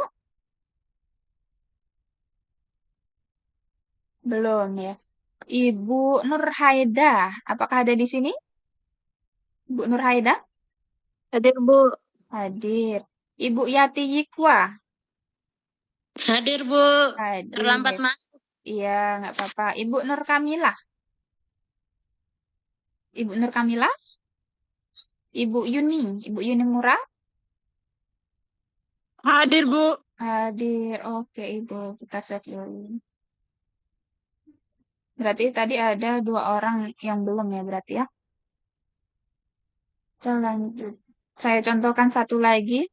S1: Belum ya. Ibu Nur Haida, apakah ada di sini? Bu Nur Haida?
S3: Hadir, Bu.
S1: Hadir. Ibu Yati Yikwa?
S3: Hadir, Bu. Terlambat
S1: Hadir.
S3: masuk.
S1: Iya, nggak apa-apa. Ibu Nur Kamila? Ibu Nur Kamila? Ibu Yuni? Ibu Yuni Murah?
S3: Hadir, Bu.
S1: Hadir. Oke, Ibu. Kita save dulu. Berarti tadi ada 2 orang yang belum ya, berarti ya. Kita lanjut. Saya contohkan satu lagi.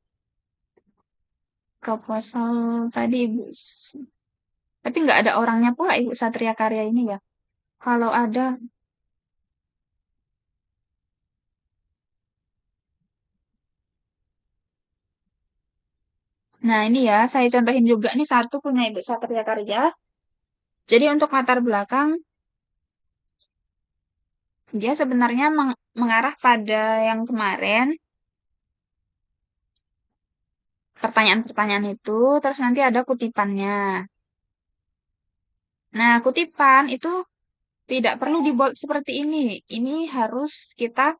S1: Proposal tadi Ibu. Tapi nggak ada orangnya pula Ibu Satria Karya ini ya. Kalau ada, nah ini ya, saya contohin juga nih satu punya Ibu Satria Karya. Jadi untuk latar belakang, dia sebenarnya mengarah pada yang kemarin, pertanyaan-pertanyaan itu, terus nanti ada kutipannya. Nah, kutipan itu tidak perlu dibuat seperti ini. Ini harus kita,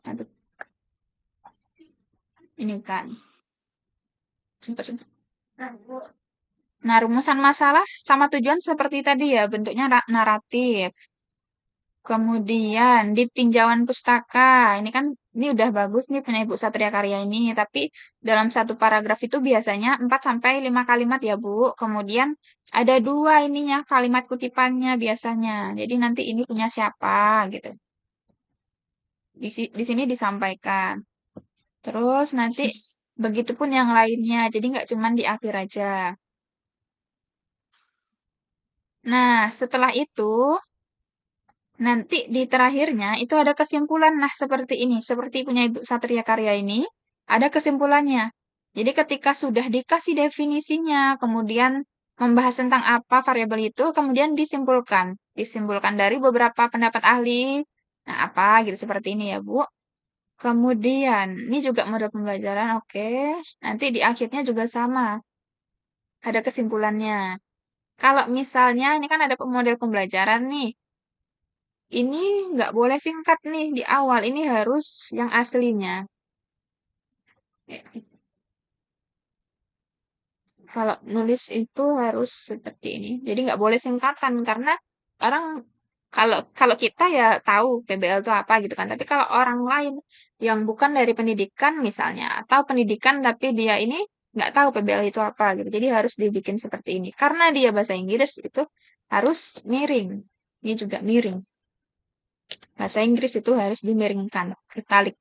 S1: aduh, ini kan, seperti itu. Nah, rumusan masalah sama tujuan seperti tadi ya, bentuknya naratif. Kemudian di tinjauan pustaka, ini udah bagus nih punya Ibu Satria Karya ini, tapi dalam satu paragraf itu biasanya 4 sampai 5 kalimat ya, Bu. Kemudian ada 2 ininya kalimat kutipannya biasanya. Jadi nanti ini punya siapa gitu. Di sini disampaikan. Terus nanti begitupun yang lainnya. Jadi nggak cuman di akhir aja. Nah, setelah itu nanti di terakhirnya itu ada kesimpulan. Nah, seperti ini. Seperti punya Ibu Satria Karya ini, ada kesimpulannya. Jadi ketika sudah dikasih definisinya, kemudian membahas tentang apa variabel itu, kemudian disimpulkan. Disimpulkan dari beberapa pendapat ahli. Nah, apa gitu seperti ini ya, Bu. Kemudian, ini juga model pembelajaran, oke. Nanti di akhirnya juga sama. Ada kesimpulannya. Kalau misalnya, ini kan ada model pembelajaran nih. Ini nggak boleh singkat nih di awal, ini harus yang aslinya. Kalau nulis itu harus seperti ini. Jadi nggak boleh singkatan karena orang kalau kalau kita ya tahu PBL itu apa gitu kan. Tapi kalau orang lain yang bukan dari pendidikan misalnya atau pendidikan tapi dia ini nggak tahu PBL itu apa gitu. Jadi harus dibikin seperti ini. Karena dia bahasa Inggris itu harus miring. Ini juga miring. Bahasa Inggris itu harus dimiringkan, italik.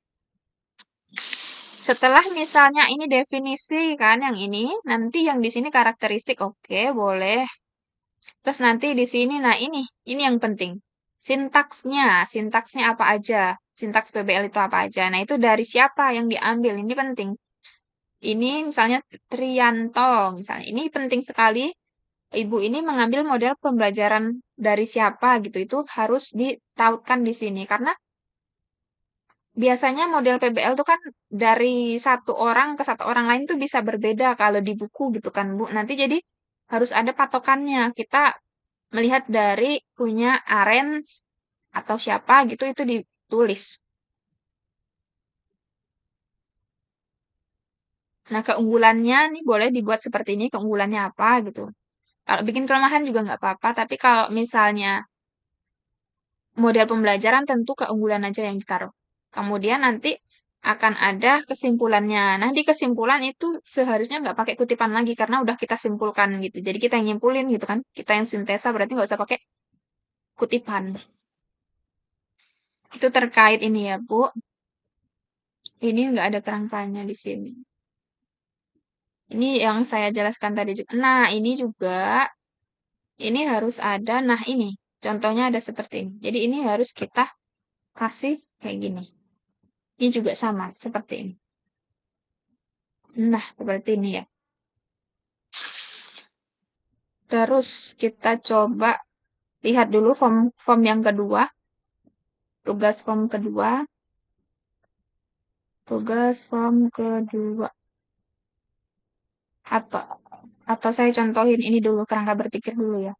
S1: Setelah misalnya ini definisi kan yang ini, nanti yang di sini karakteristik oke, boleh. Terus nanti di sini nah ini yang penting. Sintaksnya apa aja? sintaks PBL itu apa aja. Nah, itu dari siapa yang diambil, ini penting. Ini misalnya Trianto, misalnya. Ini penting sekali, ibu ini mengambil model pembelajaran dari siapa gitu. Itu harus ditautkan di sini. Karena biasanya model PBL itu kan dari satu orang ke satu orang lain tuh bisa berbeda kalau di buku gitu kan, Bu. Nanti jadi harus ada patokannya. Kita melihat dari punya Arens atau siapa gitu itu ditulis. Nah, keunggulannya nih boleh dibuat seperti ini, keunggulannya apa gitu. Kalau bikin kelemahan juga nggak apa-apa, tapi kalau misalnya model pembelajaran tentu keunggulan aja yang ditaruh. Kemudian nanti akan ada kesimpulannya. Nah, di kesimpulan itu seharusnya nggak pakai kutipan lagi karena udah kita simpulkan gitu. Jadi kita yang nyimpulin gitu kan. Kita yang sintesa berarti nggak usah pakai kutipan. Itu terkait ini ya, Bu. Ini nggak ada kerangkanya di sini. Ini yang saya jelaskan tadi juga. Nah, ini juga, ini harus ada, nah ini, contohnya ada seperti ini. Jadi ini harus kita kasih kayak gini. Ini juga sama, seperti ini. Nah, seperti ini ya. Terus kita coba lihat dulu form yang kedua. Tugas form kedua. Tugas form kedua. Atau saya contohin ini dulu, kerangka berpikir dulu ya.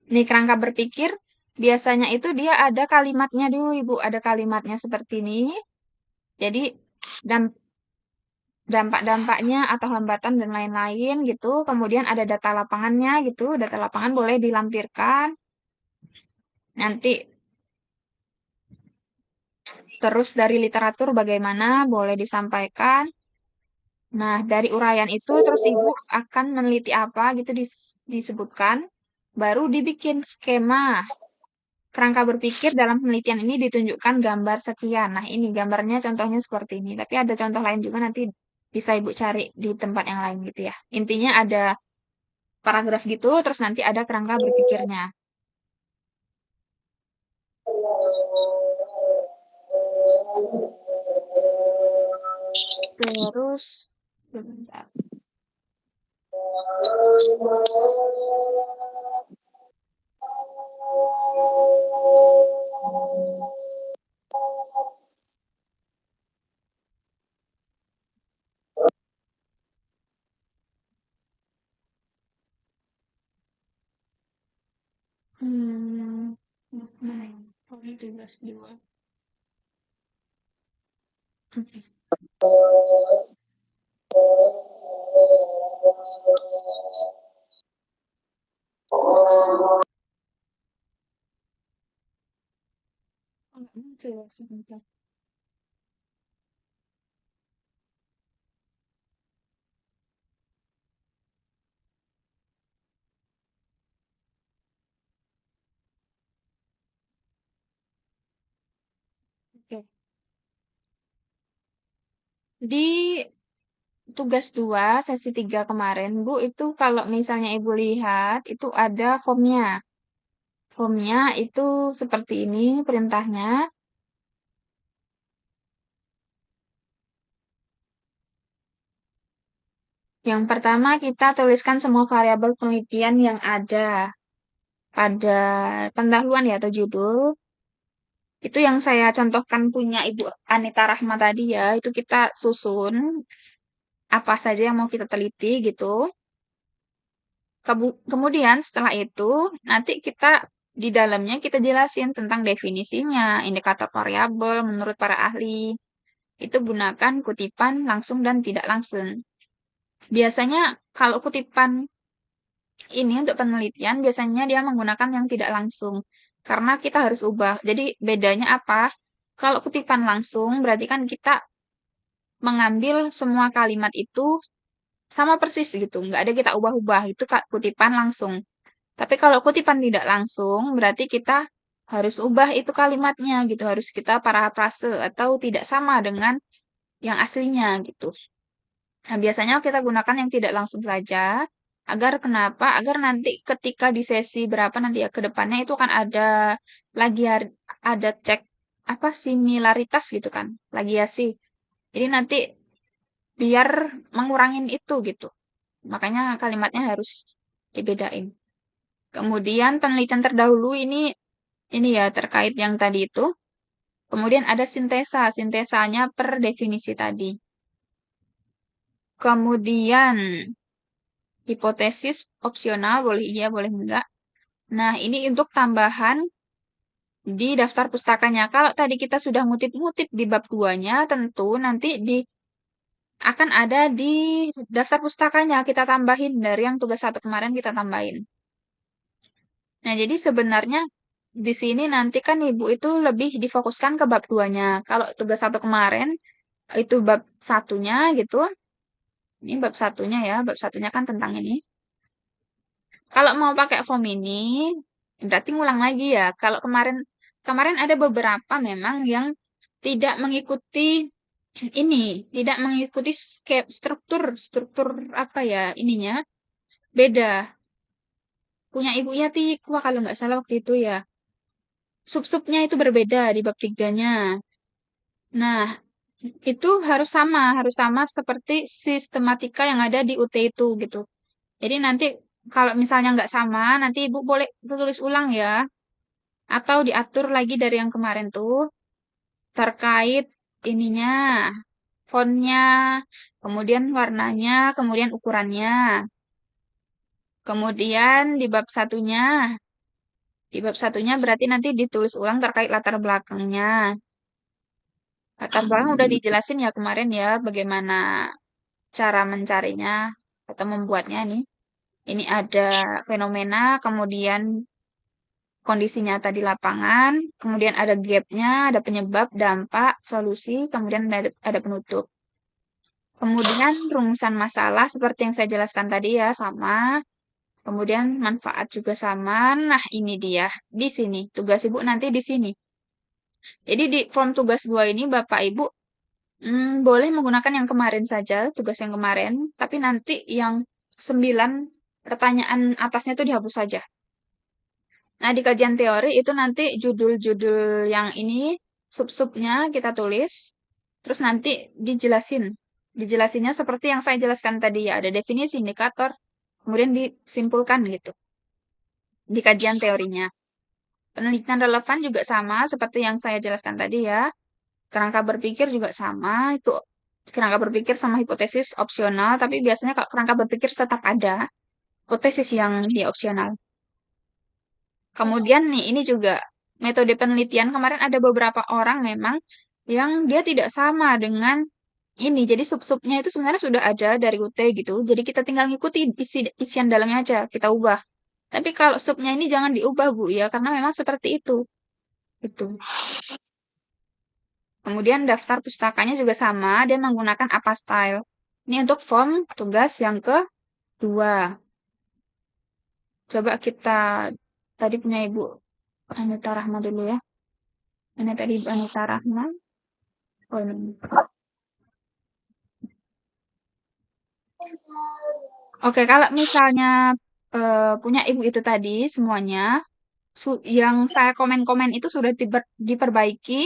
S1: Nih, kerangka berpikir biasanya itu dia ada kalimatnya dulu, Ibu. Ada kalimatnya seperti ini. Jadi, dampak-dampaknya atau hambatan dan lain-lain gitu. Kemudian ada data lapangannya gitu. Data lapangan boleh dilampirkan. Nanti terus dari literatur bagaimana boleh disampaikan. Nah, dari uraian itu terus Ibu akan meneliti apa gitu disebutkan. Baru dibikin skema. Kerangka berpikir dalam penelitian ini ditunjukkan gambar sekian. Nah, ini gambarnya contohnya seperti ini. Tapi ada contoh lain juga nanti bisa Ibu cari di tempat yang lain gitu ya. Intinya ada paragraf gitu, terus nanti ada kerangka berpikirnya. Terus, sebentar. Mana ya? Oh, ini tugas 2. Oke. Oh, nggak muncul ya, sebentar. Oke. Di tugas 2, sesi 3 kemarin, Bu, itu kalau misalnya Ibu lihat, itu ada formnya. Formnya itu seperti ini perintahnya. Yang pertama kita tuliskan semua variabel penelitian yang ada pada pendahuluan ya atau judul. Itu yang saya contohkan punya Ibu Anita Rahma tadi ya, itu kita susun apa saja yang mau kita teliti gitu. Kemudian setelah itu nanti kita di dalamnya kita jelasin tentang definisinya, indikator variabel menurut para ahli. Itu gunakan kutipan langsung dan tidak langsung. Biasanya kalau kutipan ini untuk penelitian biasanya dia menggunakan yang tidak langsung karena kita harus ubah. Jadi bedanya apa? Kalau kutipan langsung berarti kan kita mengambil semua kalimat itu sama persis gitu, nggak ada kita ubah-ubah, itu kutipan langsung. Tapi kalau kutipan tidak langsung berarti kita harus ubah itu kalimatnya gitu, harus kita parafrase atau tidak sama dengan yang aslinya gitu. Nah, biasanya kita gunakan yang tidak langsung saja Agar kenapa? Agar nanti ketika di sesi berapa nanti ya ke depannya itu akan ada lagi ada cek apa similaritas gitu kan. Lagi ya sih. Jadi nanti biar mengurangin itu gitu. Makanya kalimatnya harus dibedain. Kemudian penelitian terdahulu ini ya terkait yang tadi itu. Kemudian ada sintesa, sintesanya per definisi tadi. Kemudian hipotesis opsional, boleh iya, boleh enggak. Nah, ini untuk tambahan di daftar pustakanya. Kalau tadi kita sudah ngutip-ngutip di bab 2-nya, tentu nanti akan ada di daftar pustakanya. Kita tambahin dari yang tugas 1 kemarin kita tambahin. Nah, jadi sebenarnya di sini nanti kan Ibu itu lebih difokuskan ke bab 2-nya. Kalau tugas 1 kemarin, itu bab satunya gitu. Ini bab satunya ya, bab satunya kan tentang ini. Kalau mau pakai form ini, berarti ngulang lagi ya. Kalau kemarin ada beberapa memang yang tidak mengikuti ini, tidak mengikuti struktur apa ya ininya beda. Punya Ibu Yati, wah kalau nggak salah waktu itu ya. Sub-subnya itu berbeda di bab 3-nya. Nah, itu harus sama seperti sistematika yang ada di UT itu gitu. Jadi nanti kalau misalnya nggak sama, nanti Ibu boleh tulis ulang ya. Atau diatur lagi dari yang kemarin tuh terkait ininya, fontnya, kemudian warnanya, kemudian ukurannya. Kemudian di bab satunya berarti nanti ditulis ulang terkait latar belakangnya. Latar belakang udah dijelasin ya kemarin ya, bagaimana cara mencarinya atau membuatnya nih. Ini ada fenomena, kemudian kondisi nyata di lapangan, kemudian ada gap-nya, ada penyebab, dampak, solusi, kemudian ada penutup. Kemudian rumusan masalah seperti yang saya jelaskan tadi ya, sama. Kemudian manfaat juga sama. Nah, ini dia. Di sini. Tugas Ibu nanti di sini. Jadi di form tugas 2 ini Bapak Ibu boleh menggunakan yang kemarin saja, tugas yang kemarin. Tapi nanti yang 9 pertanyaan atasnya itu dihapus saja. Nah, di kajian teori itu nanti judul-judul yang ini, sub-subnya kita tulis, terus nanti dijelasin. Dijelasinnya seperti yang saya jelaskan tadi ya, ada definisi, indikator, kemudian disimpulkan gitu. Di kajian teorinya. Penelitian relevan juga sama seperti yang saya jelaskan tadi ya. Kerangka berpikir juga sama, itu kerangka berpikir sama hipotesis opsional, tapi biasanya kalau kerangka berpikir tetap ada, hipotesis yang di opsional. Kemudian nih, ini juga metode penelitian kemarin ada beberapa orang memang yang dia tidak sama dengan ini. Jadi sub-subnya itu sebenarnya sudah ada dari UT gitu. Jadi kita tinggal ngikuti isian dalamnya aja, kita ubah. Tapi kalau subnya ini jangan diubah, Bu, ya, karena memang seperti itu. Itu. Kemudian daftar pustakanya juga sama, dia menggunakan apa style. Ini untuk form tugas yang kedua. Coba kita tadi punya Ibu Anita Rahma dulu ya. Ini tadi Ibu Anita Rahma. Oh, ini. Oke, kalau misalnya punya Ibu itu tadi semuanya, yang saya komen-komen itu sudah diperbaiki,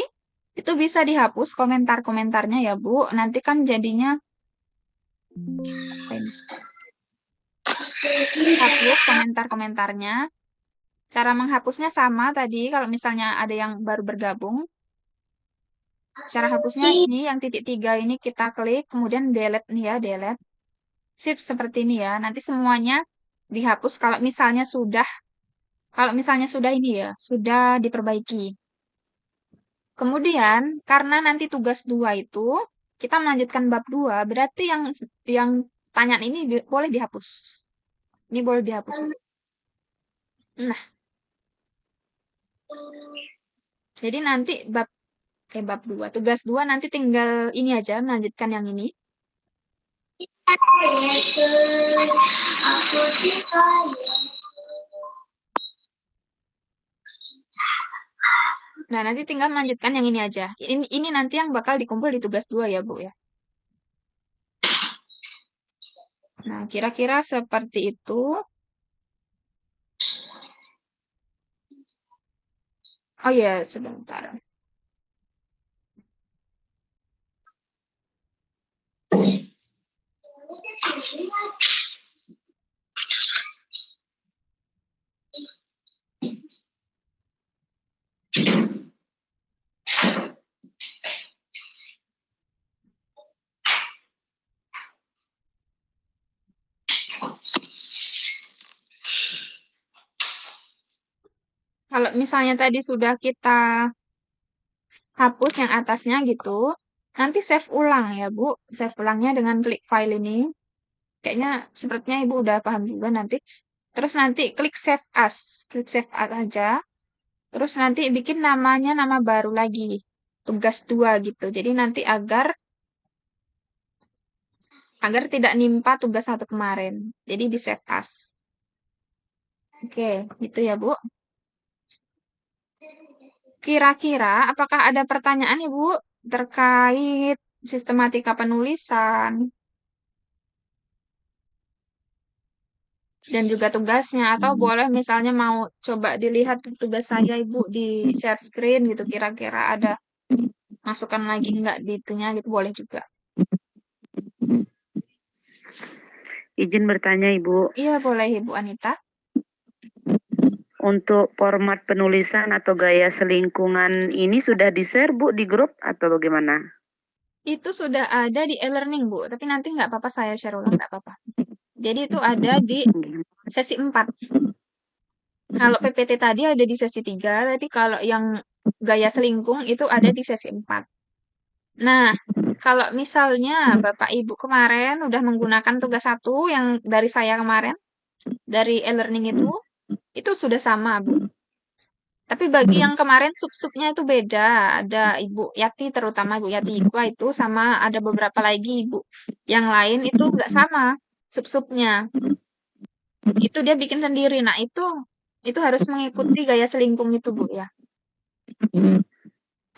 S1: itu bisa dihapus komentar-komentarnya ya, Bu. Nanti kan jadinya hapus komentar-komentarnya. Cara menghapusnya sama tadi, kalau misalnya ada yang baru bergabung. Cara hapusnya ini, yang titik 3 ini kita klik, kemudian delete nih ya, delete. Sip, seperti ini ya. Nanti semuanya dihapus kalau misalnya sudah ini ya, sudah diperbaiki. Kemudian, karena nanti tugas 2 itu, kita melanjutkan bab 2, berarti yang tanyaan ini boleh dihapus. Ini boleh dihapus. Nah, jadi nanti bab 2, tugas 2 nanti tinggal ini aja, melanjutkan yang ini. Nah, nanti tinggal melanjutkan yang ini aja. Ini nanti yang bakal dikumpul di tugas 2 ya, Bu ya. Nah, kira-kira seperti itu. Oh ya, sebentar. Kalau misalnya tadi sudah kita hapus yang atasnya gitu, nanti save ulang ya, Bu. Save ulangnya dengan klik file ini. Kayaknya sepertinya Ibu udah paham juga nanti. Terus nanti klik save as. Klik save as aja. Terus nanti bikin namanya nama baru lagi. Tugas 2 gitu. Jadi nanti agar tidak nimpa tugas 1 kemarin. Jadi di save as. Oke, gitu ya, Bu. Kira-kira apakah ada pertanyaan Ibu terkait sistematika penulisan dan juga tugasnya, atau boleh misalnya mau coba dilihat tugas saya Ibu di share screen gitu, kira-kira ada masukan lagi enggak di itunya gitu, boleh juga.
S2: Izin bertanya Ibu,
S1: Iya, boleh Ibu Anita.
S2: untuk format penulisan atau gaya selingkungan ini sudah di-share Bu di grup atau bagaimana?
S1: Itu sudah ada di e-learning Bu, tapi nanti nggak apa-apa saya share ulang, nggak apa-apa. Jadi itu ada di sesi 4. Kalau PPT tadi ada di sesi 3, tapi kalau yang gaya selingkung itu ada di sesi 4. Nah, kalau misalnya Bapak Ibu kemarin udah menggunakan tugas 1 yang dari saya kemarin, dari e-learning itu sudah sama, Bu. Tapi bagi yang kemarin sub-subnya itu beda. Ada Ibu Yati, terutama Ibu Yati Iqwa itu, sama ada beberapa lagi Ibu yang lain itu nggak sama sub-subnya. Itu dia bikin sendiri. Nah, itu harus mengikuti gaya selingkung itu, Bu, ya.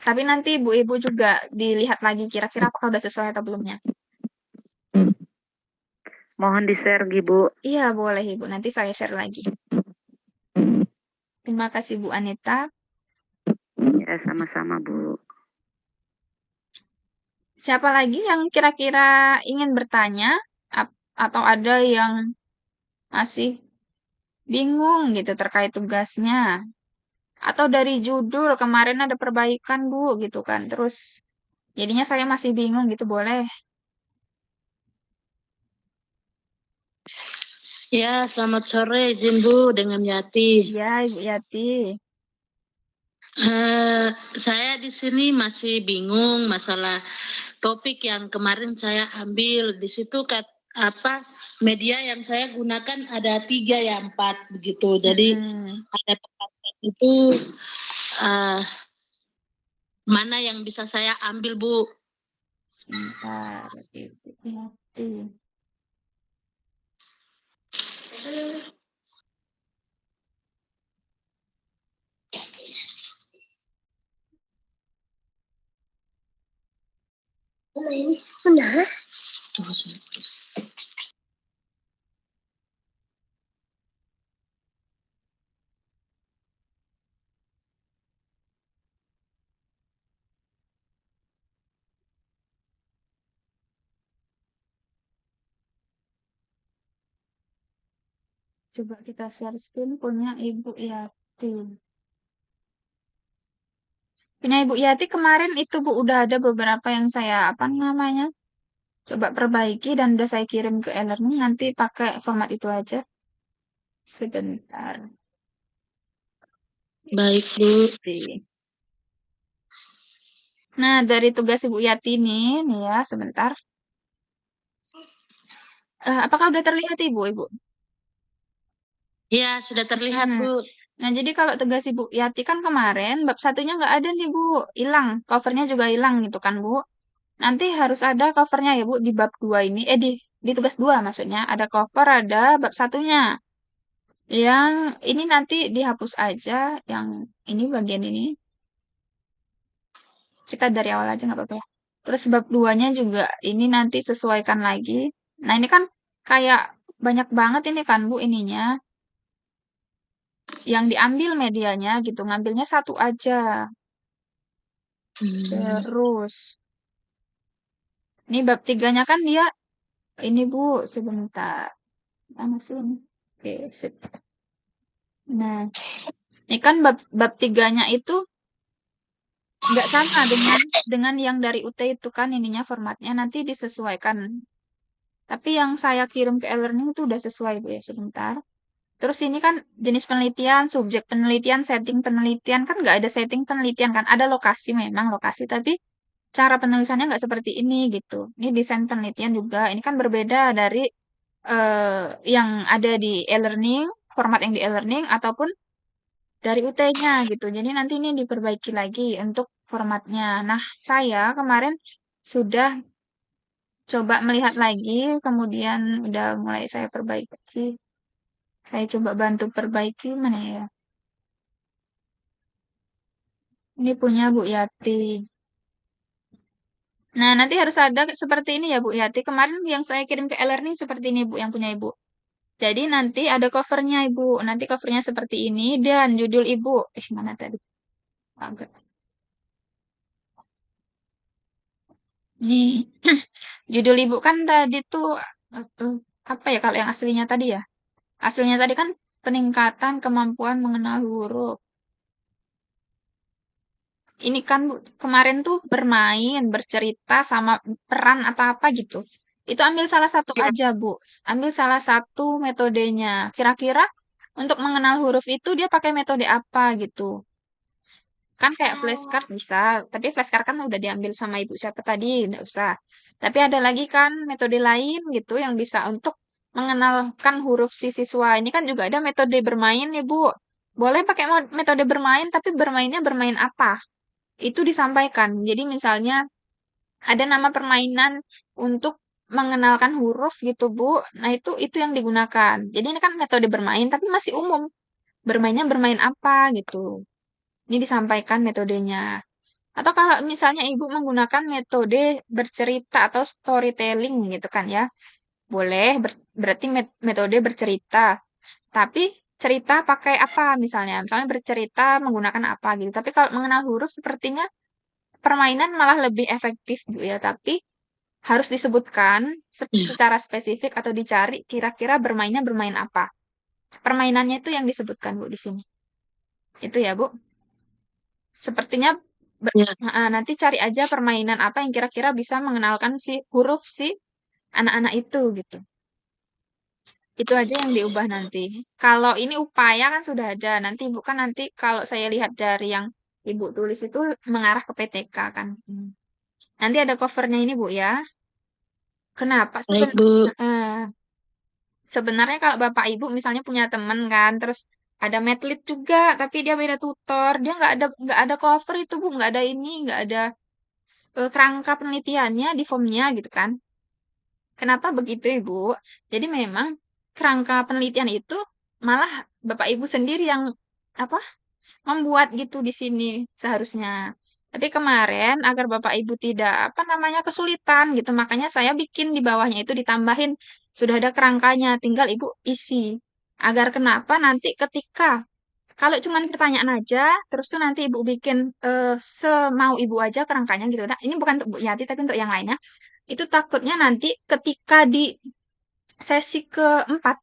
S1: Tapi nanti ibu-ibu juga dilihat lagi kira-kira apakah udah sesuai atau belumnya.
S2: Mohon di-share Bu.
S1: Iya, boleh Ibu. Nanti saya share lagi. Terima kasih Bu Anita.
S2: Ya, sama-sama Bu.
S1: Siapa lagi yang kira-kira ingin bertanya atau ada yang masih bingung gitu terkait tugasnya? Atau dari judul kemarin ada perbaikan Bu gitu kan. Terus jadinya saya masih bingung gitu, boleh?
S3: Ya, selamat sore izin Bu dengan Yati.
S1: Iya, Ibu Yati.
S3: Saya di sini masih bingung masalah topik yang kemarin saya ambil. Di situ media yang saya gunakan ada 3 ya 4 begitu. Jadi ada itu mana yang bisa saya ambil Bu?
S1: Sebentar, Ibu Yati.
S3: Ini benar?
S1: Coba kita share screen punya Ibu Yati. Punya Ibu Yati kemarin itu Bu udah ada beberapa yang saya apa namanya? Coba perbaiki dan udah saya kirim ke e-learning, nanti pakai format itu aja. Sebentar.
S3: Baik Bu.
S1: Nah, dari tugas Ibu Yati nih ya, sebentar. Apakah udah terlihat Ibu?
S3: Iya, sudah terlihat Bu.
S1: Nah, jadi kalau tugas Ibu Yati kan kemarin bab 1-nya nggak ada nih Bu, hilang. Covernya juga hilang gitu kan Bu. Nanti harus ada covernya ya Bu di bab 2 ini. Di tugas 2 maksudnya. Ada cover, ada bab 1-nya. Yang ini nanti dihapus aja. Yang ini bagian ini. Kita dari awal aja nggak apa-apa ya. Terus bab 2-nya juga ini nanti sesuaikan lagi. Nah, ini kan kayak banyak banget ini kan Bu ininya, yang diambil medianya gitu, ngambilnya satu aja. Terus, ini bab 3-nya kan dia, ini Bu, sebentar. Mana sih ini? Oke, sip. Nah, ini kan bab 3-nya itu nggak sama dengan yang dari UT itu kan ininya formatnya nanti disesuaikan. Tapi yang saya kirim ke e-learning itu udah sesuai Bu ya, sebentar. Terus ini kan jenis penelitian, subjek penelitian, setting penelitian, kan nggak ada setting penelitian kan, ada lokasi memang lokasi, tapi cara penulisannya nggak seperti ini gitu. Ini desain penelitian juga, ini kan berbeda dari yang ada di e-learning, format yang di e-learning ataupun dari UT-nya gitu. Jadi nanti ini diperbaiki lagi untuk formatnya. Nah, saya kemarin sudah coba melihat lagi, kemudian udah mulai saya perbaiki. Saya coba bantu perbaiki mana ya? Ini punya Bu Yati. Nah, nanti harus ada seperti ini ya Bu Yati. Kemarin yang saya kirim ke e-learning seperti ini Bu, yang punya Ibu. Jadi nanti ada covernya Ibu. Nanti covernya seperti ini dan judul Ibu. Mana tadi? Agak. Nih, judul Ibu kan tadi tuh apa ya kalau yang aslinya tadi ya? Aslinya tadi kan peningkatan kemampuan mengenal huruf. Ini kan Bu, kemarin tuh bermain, bercerita sama peran atau apa gitu. Itu ambil salah satu
S2: Ya.
S1: aja, Bu. Ambil salah satu metodenya. Kira-kira untuk mengenal huruf itu dia pakai metode apa gitu. Kan kayak flashcard bisa, tapi flashcard kan udah diambil sama ibu siapa tadi, nggak usah. Tapi ada lagi kan metode lain gitu yang bisa untuk mengenalkan huruf si siswa. Ini kan juga ada metode bermain nih, Bu. Boleh pakai metode bermain, tapi bermainnya bermain apa? Itu disampaikan. Jadi misalnya ada nama permainan untuk mengenalkan huruf gitu, Bu. Nah, itu yang digunakan. Jadi ini kan metode bermain tapi masih umum. Bermainnya bermain apa gitu. Ini disampaikan metodenya. Atau kalau misalnya Ibu menggunakan metode bercerita atau storytelling gitu kan ya. Boleh berarti metode bercerita. Tapi cerita pakai apa misalnya? Misalnya bercerita menggunakan apa gitu. Tapi kalau mengenal huruf sepertinya permainan malah lebih efektif Bu ya, tapi harus disebutkan
S3: Ya,
S1: secara spesifik atau dicari kira-kira bermainnya bermain apa. Permainannya itu yang disebutkan Bu di sini. Itu ya Bu. Sepertinya
S3: ya.
S1: nanti cari aja permainan apa yang kira-kira bisa mengenalkan si huruf si anak-anak itu gitu. Itu aja yang diubah nanti. Kalau ini upaya kan sudah ada. Nanti Ibu kan nanti kalau saya lihat dari yang Ibu tulis itu mengarah ke PTK kan. Nanti ada covernya ini Bu ya. Kenapa
S3: Baik, Bu.
S1: sebenarnya kalau Bapak Ibu misalnya punya temen kan, terus ada medlit juga, tapi dia beda tutor, dia nggak ada cover itu Bu, nggak ada ini, nggak ada kerangka penelitiannya di formnya gitu kan. Kenapa begitu Ibu? Jadi memang kerangka penelitian itu malah Bapak Ibu sendiri yang apa membuat gitu di sini seharusnya. Tapi kemarin agar Bapak Ibu tidak apa namanya kesulitan gitu, makanya saya bikin di bawahnya itu ditambahin sudah ada kerangkanya, tinggal Ibu isi. Agar kenapa nanti ketika kalau cuman pertanyaan aja, terus tuh nanti Ibu bikin semau Ibu aja kerangkanya gitu. Nah, ini bukan untuk Bu Yati tapi untuk yang lainnya. Itu takutnya nanti ketika di sesi keempat,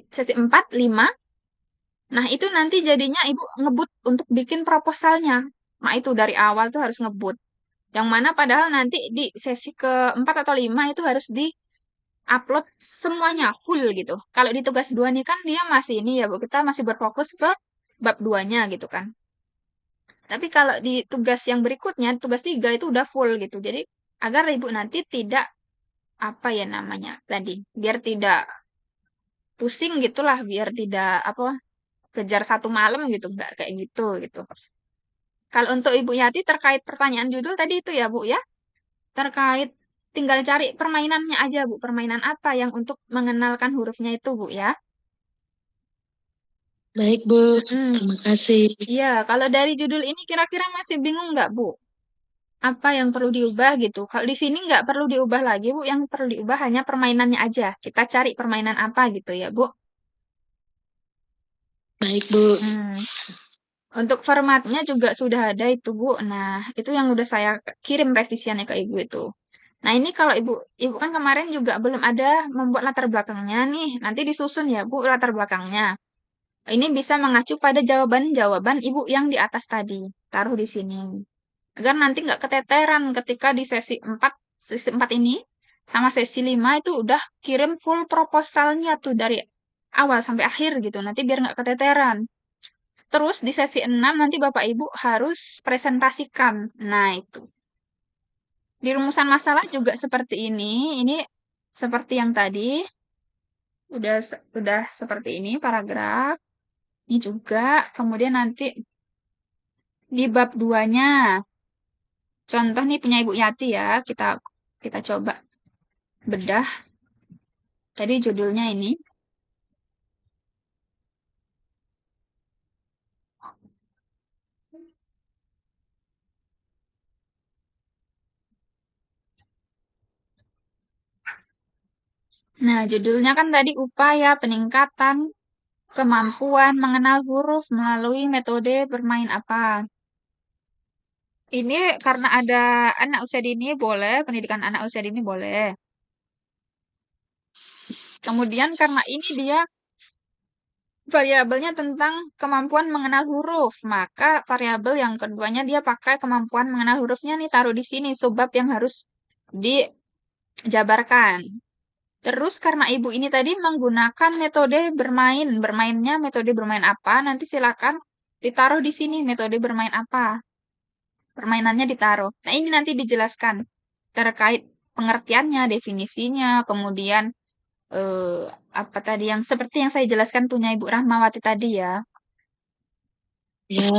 S1: sesi 4, 5, nah, itu nanti jadinya ibu ngebut untuk bikin proposalnya. Nah, itu dari awal tuh harus ngebut. Yang mana padahal nanti di sesi keempat atau 5 itu harus di-upload semuanya full gitu. Kalau di tugas 2 nih kan dia masih ini ya, Bu. Kita masih berfokus ke bab 2-nya gitu kan. Tapi kalau di tugas yang berikutnya, tugas 3 itu udah full gitu. Jadi agar ibu nanti tidak apa ya namanya tadi, biar tidak pusing gitulah, biar tidak apa kejar satu malam gitu, nggak kayak gitu gitu. Kalau untuk Ibu Yati terkait pertanyaan judul tadi itu ya Bu ya, terkait tinggal cari permainannya aja Bu, permainan apa yang untuk mengenalkan hurufnya itu Bu ya.
S3: Baik, Bu.
S1: Mm-mm.
S3: Terima kasih.
S1: Iya, kalau dari judul ini kira-kira masih bingung nggak Bu? apa yang perlu diubah gitu. Kalau di sini nggak perlu diubah lagi, Bu. Yang perlu diubah hanya permainannya aja. Kita cari permainan apa gitu ya, Bu.
S3: Baik, Bu.
S1: Untuk formatnya juga sudah ada itu, Bu. Nah, itu yang udah saya kirim revisiannya ke Ibu itu. Nah, ini kalau Ibu kan kemarin juga belum ada membuat latar belakangnya nih. Nanti disusun ya, Bu, latar belakangnya. Ini bisa mengacu pada jawaban-jawaban Ibu yang di atas tadi. Taruh di sini. Agar nanti nggak keteteran ketika di sesi 4 ini, sama sesi 5 itu udah kirim full proposalnya tuh dari awal sampai akhir gitu. Nanti biar nggak keteteran. Terus di sesi 6 nanti Bapak Ibu harus presentasikan. Nah, itu. Di rumusan masalah juga seperti ini. Ini seperti yang tadi. Udah seperti ini paragraf. Ini juga. Kemudian nanti di bab 2-nya. Contoh nih punya Ibu Yati ya. Kita coba bedah. Tadi judulnya ini. Nah, judulnya kan tadi upaya peningkatan kemampuan mengenal huruf melalui metode bermain apa. Ini karena ada anak usia dini boleh, pendidikan anak usia dini boleh. Kemudian karena ini dia variabelnya tentang kemampuan mengenal huruf, maka variabel yang keduanya dia pakai kemampuan mengenal hurufnya nih taruh di sini subbab yang harus dijabarkan. Terus karena ibu ini tadi menggunakan metode bermain, bermainnya metode bermain apa? Nanti silakan ditaruh di sini metode bermain apa. Permainannya ditaruh. Nah, ini nanti dijelaskan terkait pengertiannya, definisinya, kemudian eh, apa tadi yang seperti yang saya jelaskan punya Ibu Rahmawati tadi ya.
S3: Ya,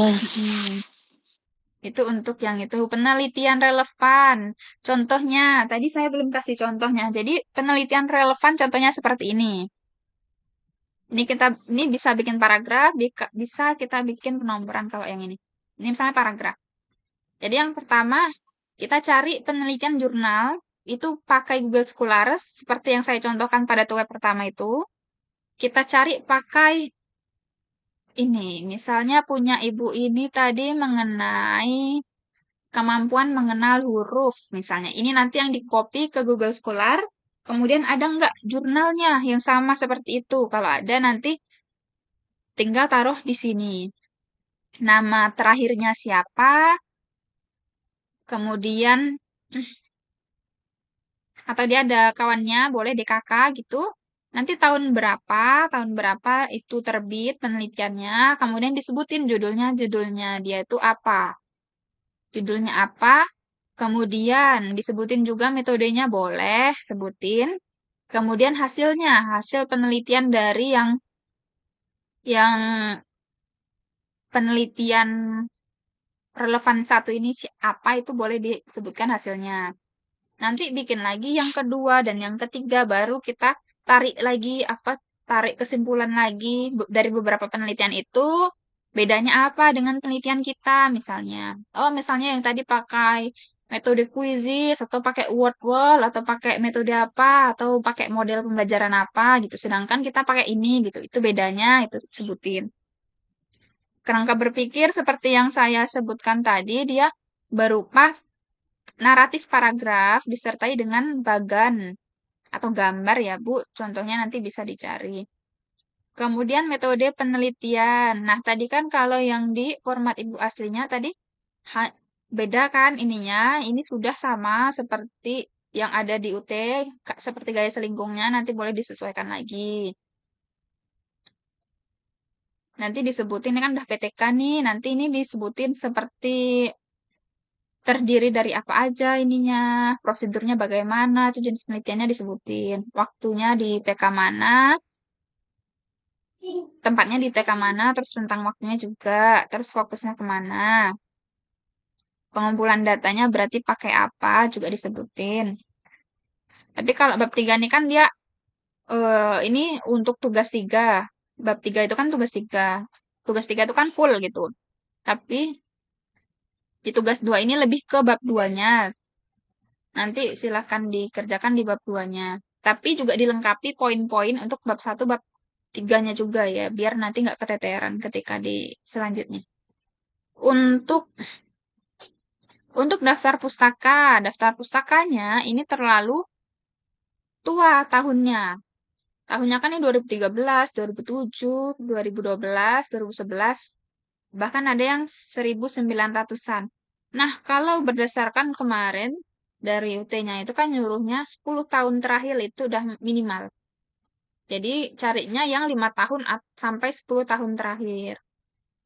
S1: Itu untuk yang itu penelitian relevan. Contohnya, tadi saya belum kasih contohnya. Jadi penelitian relevan contohnya seperti ini. Ini bisa bikin paragraf, bisa kita bikin penomboran kalau yang ini. Ini misalnya paragraf. Jadi yang pertama, kita cari penelitian jurnal itu pakai Google Scholars seperti yang saya contohkan pada web pertama itu. Kita cari pakai ini, misalnya punya ibu ini tadi mengenai kemampuan mengenal huruf misalnya. Ini nanti yang di-copy ke Google Scholar. Kemudian ada nggak jurnalnya yang sama seperti itu? Kalau ada nanti tinggal taruh di sini. Nama terakhirnya siapa? Kemudian atau dia ada kawannya, boleh DKK gitu. Nanti tahun berapa itu terbit penelitiannya, kemudian disebutin judulnya dia itu apa. Judulnya apa, kemudian disebutin juga metodenya boleh, sebutin. Kemudian hasilnya, hasil penelitian dari yang penelitian relevan satu ini apa itu boleh disebutkan hasilnya. Nanti bikin lagi yang kedua dan yang ketiga baru kita tarik kesimpulan lagi dari beberapa penelitian itu bedanya apa dengan penelitian kita misalnya. Oh, misalnya yang tadi pakai metode quizzes atau pakai word wall atau pakai metode apa atau pakai model pembelajaran apa gitu. Sedangkan kita pakai ini gitu. Itu bedanya itu sebutin. Kerangka berpikir seperti yang saya sebutkan tadi dia berupa naratif paragraf disertai dengan bagan atau gambar ya, Bu. Contohnya nanti bisa dicari. Kemudian metode penelitian. Nah, tadi kan kalau yang di format Ibu aslinya tadi beda kan ininya. Ini sudah sama seperti yang ada di UT, seperti gaya selingkungnya nanti boleh disesuaikan lagi. Nanti disebutin ini kan udah PTK nih, nanti ini disebutin seperti terdiri dari apa aja ininya, prosedurnya bagaimana, itu jenis penelitiannya disebutin, waktunya di TK mana, tempatnya di TK mana, terus tentang waktunya juga, terus fokusnya kemana. Pengumpulan datanya berarti pakai apa juga disebutin. Tapi kalau bab 3 ini kan dia ini untuk tugas 3. Bab 3 itu kan tugas 3. Tugas 3 itu kan full gitu. Tapi Di tugas 2 ini lebih ke bab 2-nya. Nanti silahkan dikerjakan di bab 2-nya. Tapi juga dilengkapi poin-poin untuk bab 1, bab 3-nya juga ya, biar nanti nggak keteteran ketika di selanjutnya. Untuk daftar pustakanya ini terlalu tua tahunnya. Tahunnya kan ini 2013, 2007, 2012, 2011, bahkan ada yang 1900-an. Nah, kalau berdasarkan kemarin dari UT-nya itu kan nyuruhnya 10 tahun terakhir itu udah minimal. Jadi carinya yang 5 tahun sampai 10 tahun terakhir.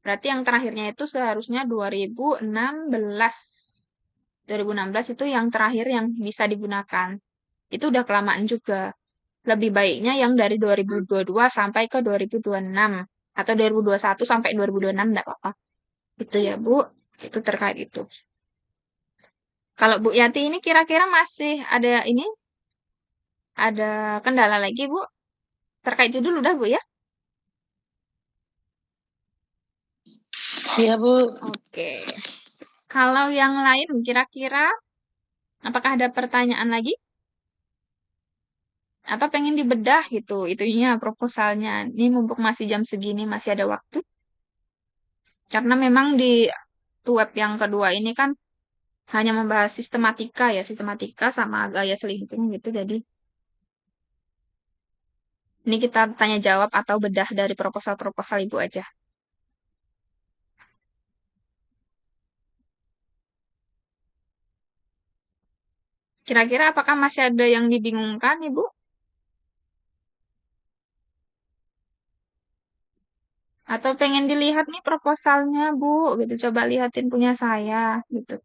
S1: Berarti yang terakhirnya itu seharusnya 2016. 2016 itu yang terakhir yang bisa digunakan. Itu udah kelamaan juga. Lebih baiknya yang dari 2022 sampai ke 2026 atau 2021 sampai 2026 enggak apa-apa. Itu ya, Bu. Itu terkait itu. Kalau Bu Yati ini kira-kira masih ada kendala lagi, Bu? Terkait judul udah, Bu ya?
S3: Iya, Bu.
S1: Oke. Kalau yang lain kira-kira apakah ada pertanyaan lagi? Atau pengen dibedah gitu, itunya proposalnya. Ini mumpung masih jam segini, masih ada waktu. Karena memang di web yang kedua ini kan hanya membahas sistematika sama gaya selingkuh gitu. Jadi ini kita tanya jawab atau bedah dari proposal-proposal Ibu aja. Kira-kira apakah masih ada yang dibingungkan, Ibu? Atau pengen dilihat nih proposalnya, Bu, gitu. Coba lihatin punya saya, gitu.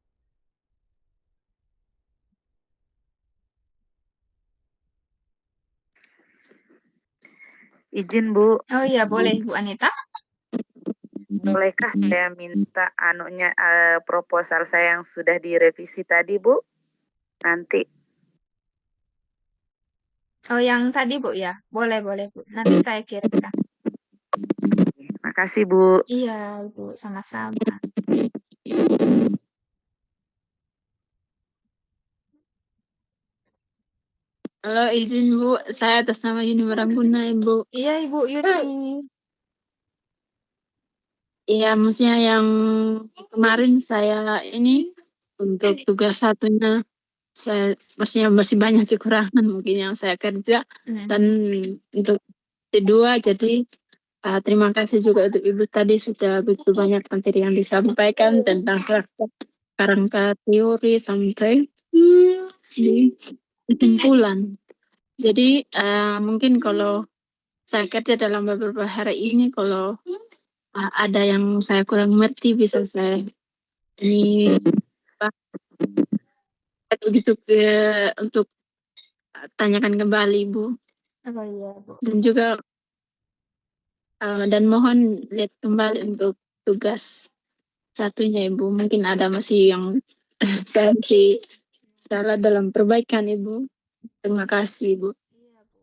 S2: Izin Bu,
S1: Oh iya, boleh, Bu Anita.
S2: bolehkah saya minta proposal saya yang sudah direvisi tadi Bu? Nanti.
S1: Oh, yang tadi, Bu, ya? Boleh, boleh, Bu. Nanti saya kirimkan.
S2: Makasih Bu.
S1: Iya, Ibu, sama-sama.
S4: Halo, izin Bu, saya atas nama Yuni Maranguna, Ibu.
S1: Iya, Ibu Yuni.
S4: Iya, maksudnya yang kemarin saya ini untuk tugas satunya, saya maksudnya masih banyak kekurangan mungkin yang saya kerja. Dan untuk kedua, jadi terima kasih juga untuk Ibu tadi sudah begitu banyak materi yang disampaikan tentang kerangka teori sampai di kesimpulan. Jadi mungkin kalau saya kerja dalam beberapa hari ini, kalau ada yang saya kurang mengerti bisa saya ini begitu untuk tanyakan kembali Bu.
S1: Oh iya, Bu.
S4: Dan juga dan mohon lihat kembali untuk tugas satunya Ibu. Mungkin ada masih yang saya masih salah dalam perbaikan Ibu. Terima kasih Ibu.
S1: Iya, Bu.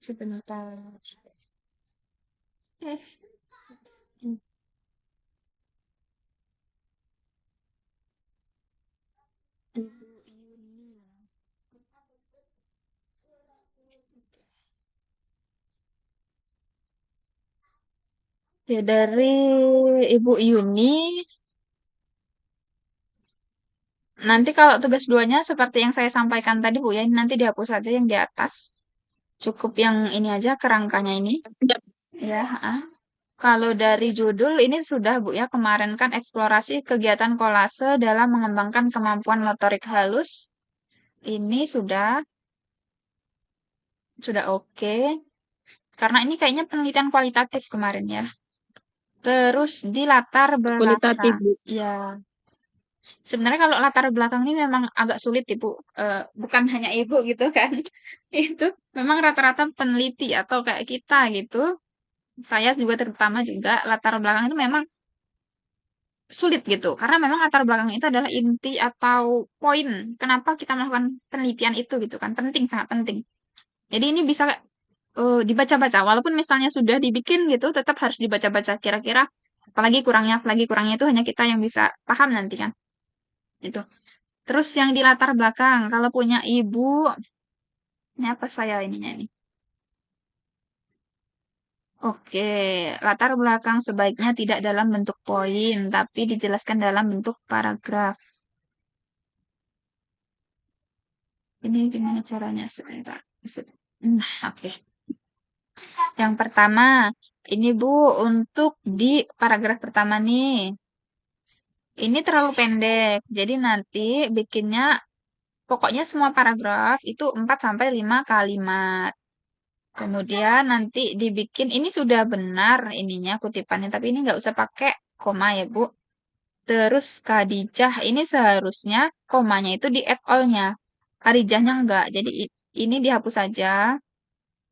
S1: Sebentar. Ibu Yuni. Oke, dari Ibu Yuni, nanti kalau tugas duanya seperti yang saya sampaikan tadi Bu ya, nanti dihapus saja yang di atas. Cukup yang ini aja kerangkanya ini. Ya, Kalau dari judul ini sudah Bu ya, kemarin kan eksplorasi kegiatan kolase dalam mengembangkan kemampuan motorik halus. Ini sudah oke. Karena ini kayaknya penelitian kualitatif kemarin ya. Terus di latar
S4: Kualitatif
S1: belakang.
S4: Bu.
S1: Ya, sebenarnya kalau latar belakang ini memang agak sulit Ibu. Bukan hanya Ibu gitu kan. Itu memang rata-rata peneliti atau kayak kita gitu. Saya juga terutama juga latar belakang itu memang sulit gitu. Karena memang latar belakang itu adalah inti atau poin kenapa kita melakukan penelitian itu gitu kan. Penting, sangat penting. Jadi ini bisa dibaca-baca. Walaupun misalnya sudah dibikin gitu, tetap harus dibaca-baca. Kira-kira apalagi kurangnya itu hanya kita yang bisa paham nanti kan. Gitu. Terus yang di latar belakang, kalau punya ibu, ini apa saya ininya nih? Oke, latar belakang sebaiknya tidak dalam bentuk poin, tapi dijelaskan dalam bentuk paragraf. Ini gimana caranya? Sebentar. Nah, oke. Yang pertama, ini Bu, untuk di paragraf pertama nih. Ini terlalu pendek, jadi nanti bikinnya pokoknya semua paragraf itu 4 sampai 5 kalimat. Kemudian nanti dibikin, ini sudah benar ininya kutipannya, tapi ini nggak usah pakai koma ya Bu. Terus Khadijah ini seharusnya komanya itu di add all-nya. Khadijahnya enggak, jadi ini dihapus saja.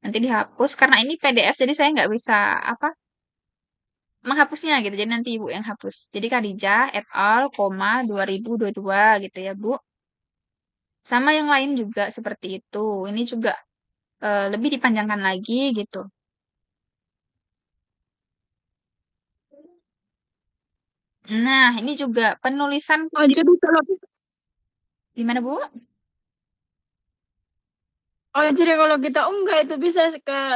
S1: Nanti dihapus, karena ini PDF, jadi saya nggak bisa apa menghapusnya gitu. Jadi nanti Ibu yang hapus. Jadi Khadijah et al, koma 2022 gitu ya Bu. Sama yang lain juga seperti itu. Ini juga lebih dipanjangkan lagi gitu. Nah, ini juga penulisan
S4: Oh, jadi kalau
S1: gimana Bu?
S4: jadi kalau kita unggah itu bisa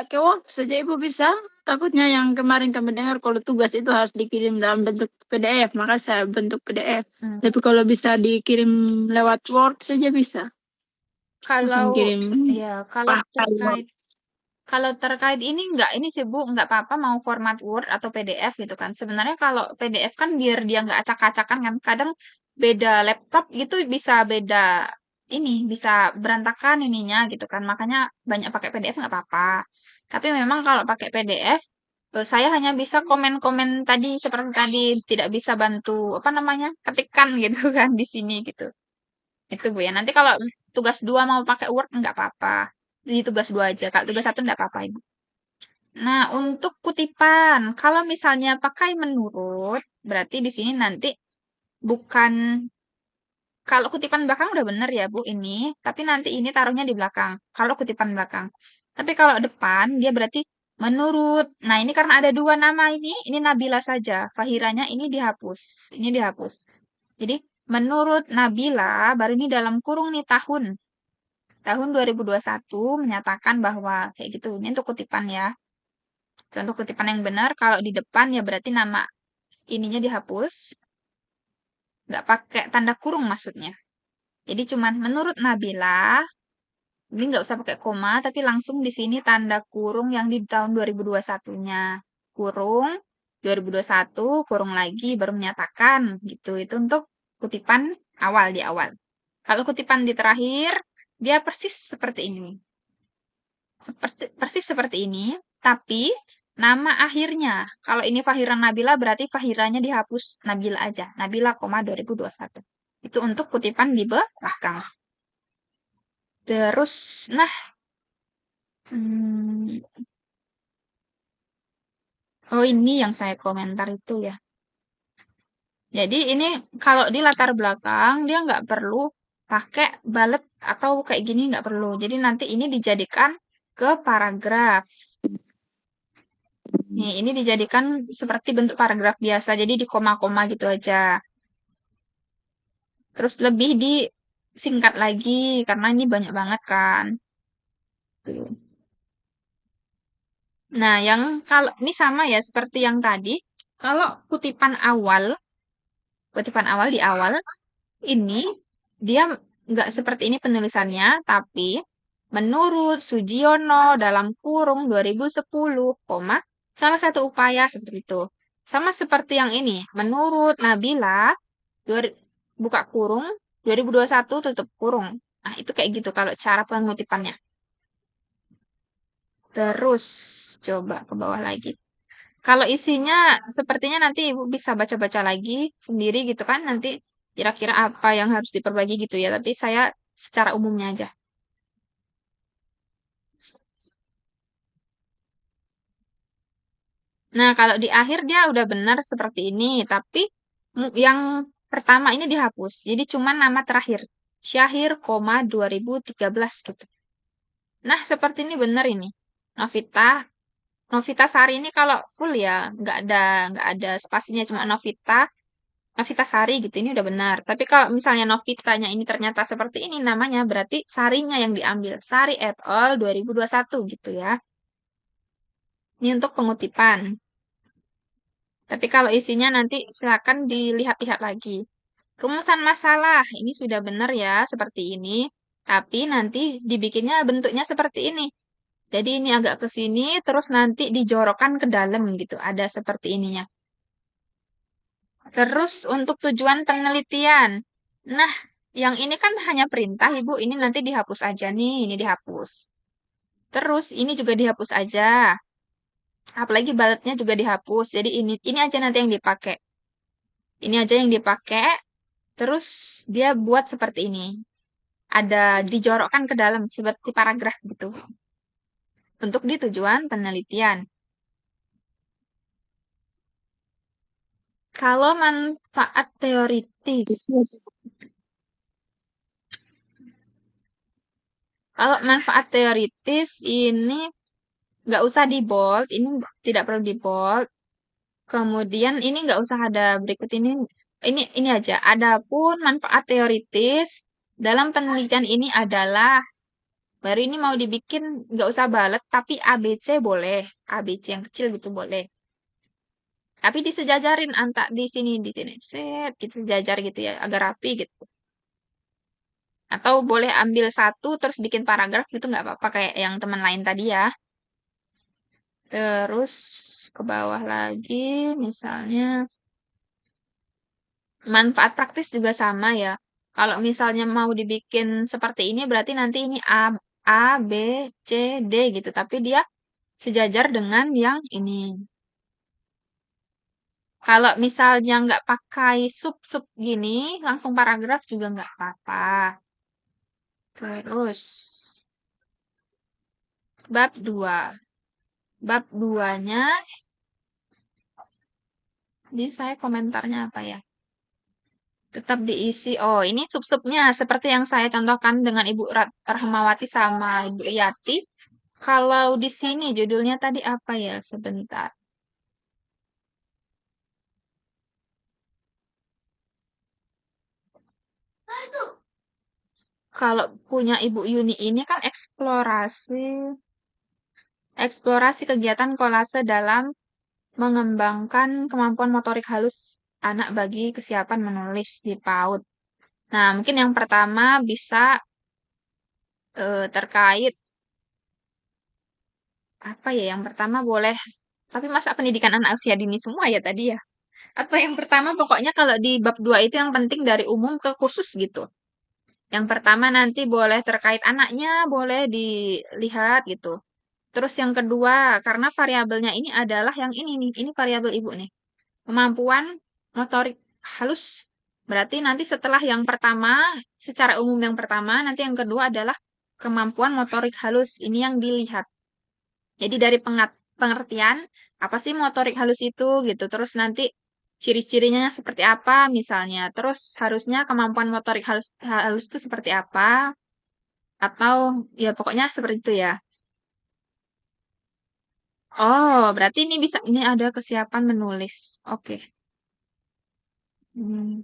S4: ke web saja Ibu bisa. Takutnya yang kemarin kami dengar kalau tugas itu harus dikirim dalam bentuk PDF, maka saya bentuk PDF.
S1: Hmm.
S4: Tapi kalau bisa dikirim lewat Word saja bisa. Langsung
S1: Kalau
S4: kirim
S1: ya kalau terkait ini enggak, ini sih Bu, enggak apa-apa mau format Word atau PDF gitu kan. Sebenarnya kalau PDF kan biar dia enggak acak-acakan kan. Kadang beda laptop gitu bisa beda ini, bisa berantakan ininya gitu kan. Makanya banyak pakai PDF enggak apa-apa. Tapi memang kalau pakai PDF saya hanya bisa komen-komen tadi seperti tadi, tidak bisa bantu apa namanya? Ketikan gitu kan di sini gitu. Itu Bu ya. Nanti kalau tugas 2 mau pakai Word enggak apa-apa. Di tugas 2 aja. Kalau tugas 1 enggak apa-apa Ibu. Nah, untuk kutipan, kalau misalnya pakai menurut, berarti di sini nanti bukan kalau kutipan belakang udah bener ya Bu ini, tapi nanti ini taruhnya di belakang. Kalau kutipan belakang. Tapi kalau depan dia berarti menurut. Nah, ini karena ada dua nama ini Nabila saja. Fahiranya ini dihapus. Ini dihapus. Jadi, menurut Nabila, baru ini dalam kurung nih tahun 2021 menyatakan bahwa kayak gitu. Ini untuk kutipan ya. Contoh kutipan yang benar, kalau di depan ya berarti nama ininya dihapus. Nggak pakai tanda kurung maksudnya. Jadi cuman menurut Nabila, ini nggak usah pakai koma, tapi langsung di sini tanda kurung yang di tahun 2021-nya. Kurung, 2021, kurung lagi, baru menyatakan gitu. Itu untuk kutipan awal di awal. Kalau kutipan di terakhir, dia persis seperti ini. Persis seperti ini, tapi nama akhirnya. Kalau ini Fahira Nabila berarti Fahiranya dihapus Nabila aja. Nabila, 2021. Itu untuk kutipan di belakang. Terus, nah, oh ini yang saya komentar itu ya. Jadi ini kalau di latar belakang dia nggak perlu pakai balet atau kayak gini nggak perlu. Jadi nanti ini dijadikan ke paragraf. Nih, ini dijadikan seperti bentuk paragraf biasa, jadi di koma-koma gitu aja. Terus lebih disingkat lagi, karena ini banyak banget kan. Tuh. Nah, yang kalau ini sama ya, seperti yang tadi. Kalau kutipan awal di awal, ini dia nggak seperti ini penulisannya, tapi menurut Sujiono dalam kurung 2010, salah satu upaya seperti itu. Sama seperti yang ini, menurut Nabila, buka kurung, 2021 tutup kurung. Nah, itu kayak gitu kalau cara pengutipannya. Terus, coba ke bawah lagi. Kalau isinya, sepertinya nanti Ibu bisa baca-baca lagi sendiri gitu kan, nanti kira-kira apa yang harus diperbaiki gitu ya. Tapi saya secara umumnya aja. Nah, kalau di akhir dia udah benar seperti ini, tapi Yang pertama ini dihapus. Jadi cuma nama terakhir. Syahir, 2013 gitu. Nah, seperti ini benar ini. Novita, Novita Sari ini kalau full ya, nggak ada spasinya, cuma Novita, Novita Sari gitu. Ini udah benar. Tapi kalau misalnya Novitanya ini ternyata seperti ini namanya, berarti Sarinya yang diambil. Sari et al. 2021 gitu ya. Ini untuk pengutipan. Tapi kalau isinya nanti silakan dilihat-lihat lagi. Rumusan masalah, ini sudah benar ya, seperti ini. Tapi nanti dibikinnya bentuknya seperti ini. Jadi ini agak ke sini, terus nanti dijorokkan ke dalam gitu. Ada seperti ininya. Terus untuk tujuan penelitian. Nah, yang ini kan hanya perintah, Ibu. Ini nanti dihapus aja nih, ini dihapus. Terus ini juga dihapus aja. Apalagi baletnya juga dihapus. Jadi ini aja nanti yang dipakai. Ini aja yang dipakai. Terus dia buat seperti ini. Ada dijorokkan ke dalam seperti paragraf gitu. Untuk di tujuan penelitian. Kalau manfaat teoritis. Kalau manfaat teoritis ini nggak usah di bold, ini tidak perlu di bold. Kemudian ini nggak usah ada berikut ini aja. Adapun manfaat teoritis dalam penelitian ini adalah baru ini mau dibikin nggak usah balet tapi ABC boleh, ABC yang kecil gitu boleh. Tapi disejajarin di sini set gitu sejajar gitu ya agak rapi gitu. Atau boleh ambil satu terus bikin paragraf gitu nggak apa-apa kayak yang teman lain tadi ya. Terus ke bawah lagi misalnya manfaat praktis juga sama ya. Kalau misalnya mau dibikin seperti ini berarti nanti ini A, B, C, D gitu. Tapi dia sejajar dengan yang ini. Kalau misalnya nggak pakai sub-sub gini, langsung paragraf juga nggak apa-apa. Terus, bab 2. Bab 2-nya, ini saya komentarnya apa ya? Tetap diisi. Oh, ini sub-subnya seperti yang saya contohkan dengan Ibu Rahmawati sama Ibu Yati. Kalau di sini judulnya tadi apa ya? Sebentar. Kalau punya Ibu Yuni ini kan eksplorasi kegiatan kolase dalam mengembangkan kemampuan motorik halus anak bagi kesiapan menulis di PAUD. Nah, mungkin yang pertama bisa terkait apa ya? Yang pertama boleh, tapi masa pendidikan anak usia dini semua ya tadi ya? Atau yang pertama pokoknya kalau di bab 2 itu yang penting dari umum ke khusus gitu. Yang pertama nanti boleh terkait anaknya, boleh dilihat gitu. Terus yang kedua, karena variabelnya ini adalah yang ini nih, ini variabel ibu nih. Kemampuan motorik halus. Berarti nanti setelah yang pertama, secara umum yang pertama, nanti yang kedua adalah kemampuan motorik halus. Ini yang dilihat. Jadi dari pengertian, apa sih motorik halus itu gitu. Terus nanti ciri-cirinya seperti apa misalnya. Terus harusnya kemampuan motorik halus itu seperti apa. Atau ya pokoknya seperti itu ya. Oh, berarti ini ada kesiapan menulis. Oke. Hmm.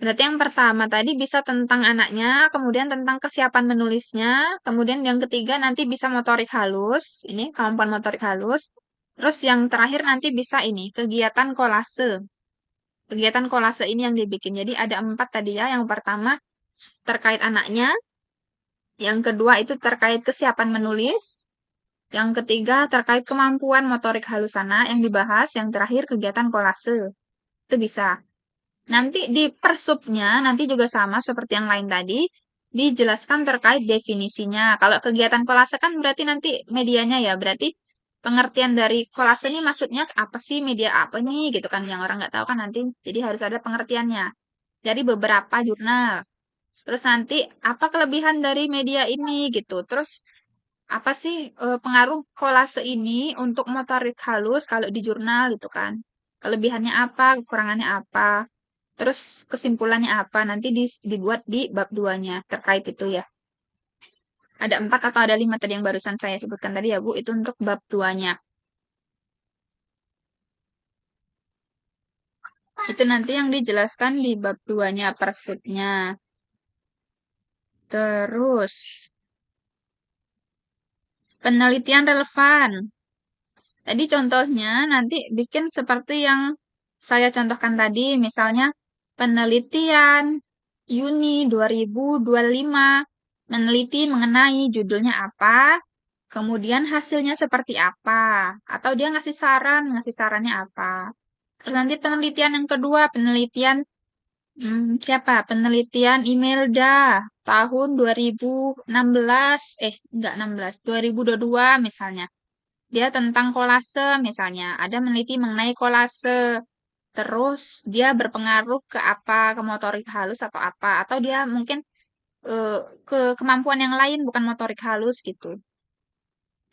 S1: Berarti yang pertama tadi bisa tentang anaknya, kemudian tentang kesiapan menulisnya, kemudian yang ketiga nanti bisa motorik halus, ini kemampuan motorik halus. Terus yang terakhir nanti bisa ini, kegiatan kolase. Kegiatan kolase ini yang dibikin. Jadi ada 4 tadi ya. Yang pertama terkait anaknya, yang kedua itu terkait kesiapan menulis, yang ketiga terkait kemampuan motorik halus anak yang dibahas, yang terakhir kegiatan kolase. Itu bisa. Nanti di persubnya nanti juga sama seperti yang lain tadi, dijelaskan terkait definisinya. Kalau kegiatan kolase kan berarti nanti medianya ya, berarti pengertian dari kolase ini maksudnya apa sih, media apa nih gitu kan, yang orang nggak tahu kan nanti, jadi harus ada pengertiannya. Dari beberapa jurnal. Terus nanti apa kelebihan dari media ini gitu. Terus apa sih pengaruh kolase ini untuk motorik halus kalau di jurnal gitu kan. kelebihannya apa, kekurangannya apa, terus kesimpulannya apa, nanti dibuat di bab 2-nya terkait itu ya. Ada 4 atau ada 5 tadi yang barusan saya sebutkan tadi ya Bu, itu untuk bab 2-nya. Itu nanti yang dijelaskan di bab 2-nya persutnya. Terus, penelitian relevan. Jadi contohnya nanti bikin seperti yang saya contohkan tadi, misalnya penelitian Juni 2025 meneliti mengenai judulnya apa, kemudian hasilnya seperti apa, atau dia ngasih sarannya apa. Terus nanti penelitian yang kedua, penelitian siapa? Penelitian Imelda tahun 2016, enggak 16, 2022 misalnya. Dia tentang kolase misalnya, ada meneliti mengenai kolase. Terus dia berpengaruh ke apa, ke motorik halus atau apa, atau dia mungkin eh, ke kemampuan yang lain bukan motorik halus gitu.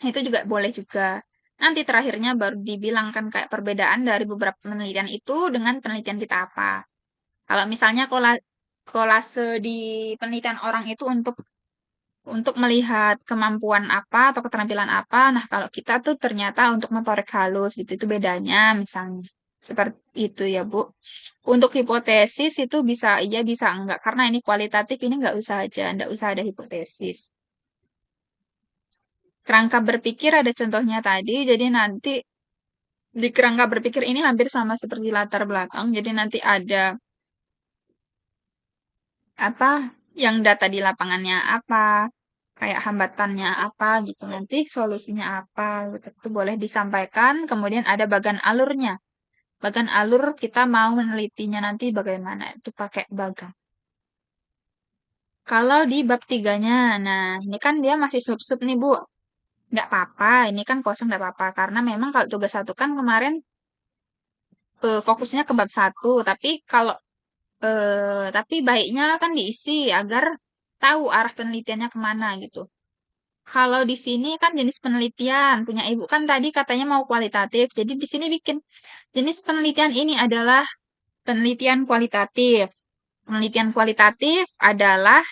S1: Itu juga boleh juga. Nanti terakhirnya baru dibilangkan kayak perbedaan dari beberapa penelitian itu dengan penelitian kita apa. Kalau misalnya kolase di penelitian orang itu untuk melihat kemampuan apa atau keterampilan apa. Nah, kalau kita tuh ternyata untuk motorik halus gitu, itu bedanya misalnya. Seperti itu ya, Bu. Untuk hipotesis itu bisa iya, bisa enggak. Karena ini kualitatif, ini enggak usah aja. Enggak usah ada hipotesis. Kerangka berpikir ada contohnya tadi, jadi nanti di kerangka berpikir ini hampir sama seperti latar belakang. Jadi nanti ada apa yang data di lapangannya apa, kayak hambatannya apa gitu, nanti solusinya apa gitu. Itu boleh disampaikan, kemudian ada bagan alurnya. Bagan alur kita mau menelitinya nanti bagaimana, itu pakai bagan. Kalau di bab 3-nya, nah ini kan dia masih sub-sub nih Bu. Nggak apa-apa, ini kan kosong nggak apa-apa. Karena memang kalau tugas 1 kan kemarin fokusnya ke bab 1, tapi baiknya kan diisi agar tahu arah penelitiannya kemana gitu. Kalau di sini kan jenis penelitian, punya ibu kan tadi katanya mau kualitatif, jadi di sini bikin jenis penelitian ini adalah penelitian kualitatif. Penelitian kualitatif adalah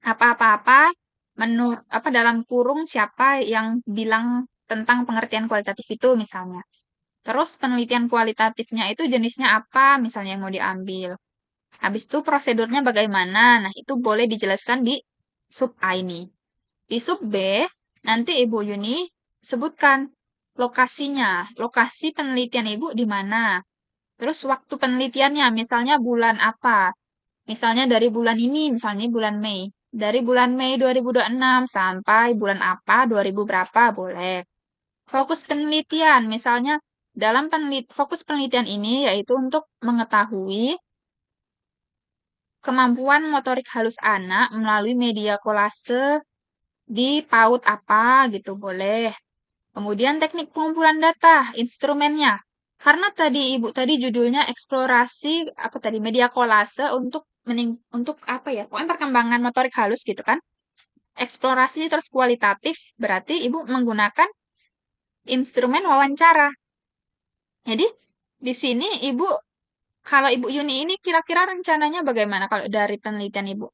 S1: apa-apa-apa menurut apa dalam kurung siapa yang bilang tentang pengertian kualitatif itu misalnya. Terus penelitian kualitatifnya itu jenisnya apa misalnya yang mau diambil. Habis itu prosedurnya bagaimana? Nah, itu boleh dijelaskan di sub A ini. Di sub B, nanti Ibu Yuni sebutkan lokasinya. Lokasi penelitian Ibu di mana? Terus waktu penelitiannya, misalnya bulan apa? Misalnya dari bulan ini, misalnya bulan Mei. Dari bulan Mei 2026 sampai bulan apa 2000 berapa, boleh. Fokus penelitian, misalnya dalam fokus penelitian ini yaitu untuk mengetahui kemampuan motorik halus anak melalui media kolase di PAUD apa gitu boleh. Kemudian teknik pengumpulan data, instrumennya. Karena tadi Ibu tadi judulnya eksplorasi apa tadi media kolase untuk apa ya? Pokoknya perkembangan motorik halus gitu kan. Eksplorasi terus kualitatif berarti Ibu menggunakan instrumen wawancara. Jadi di sini Ibu kalau Ibu Yuni ini kira-kira rencananya bagaimana kalau dari penelitian Ibu?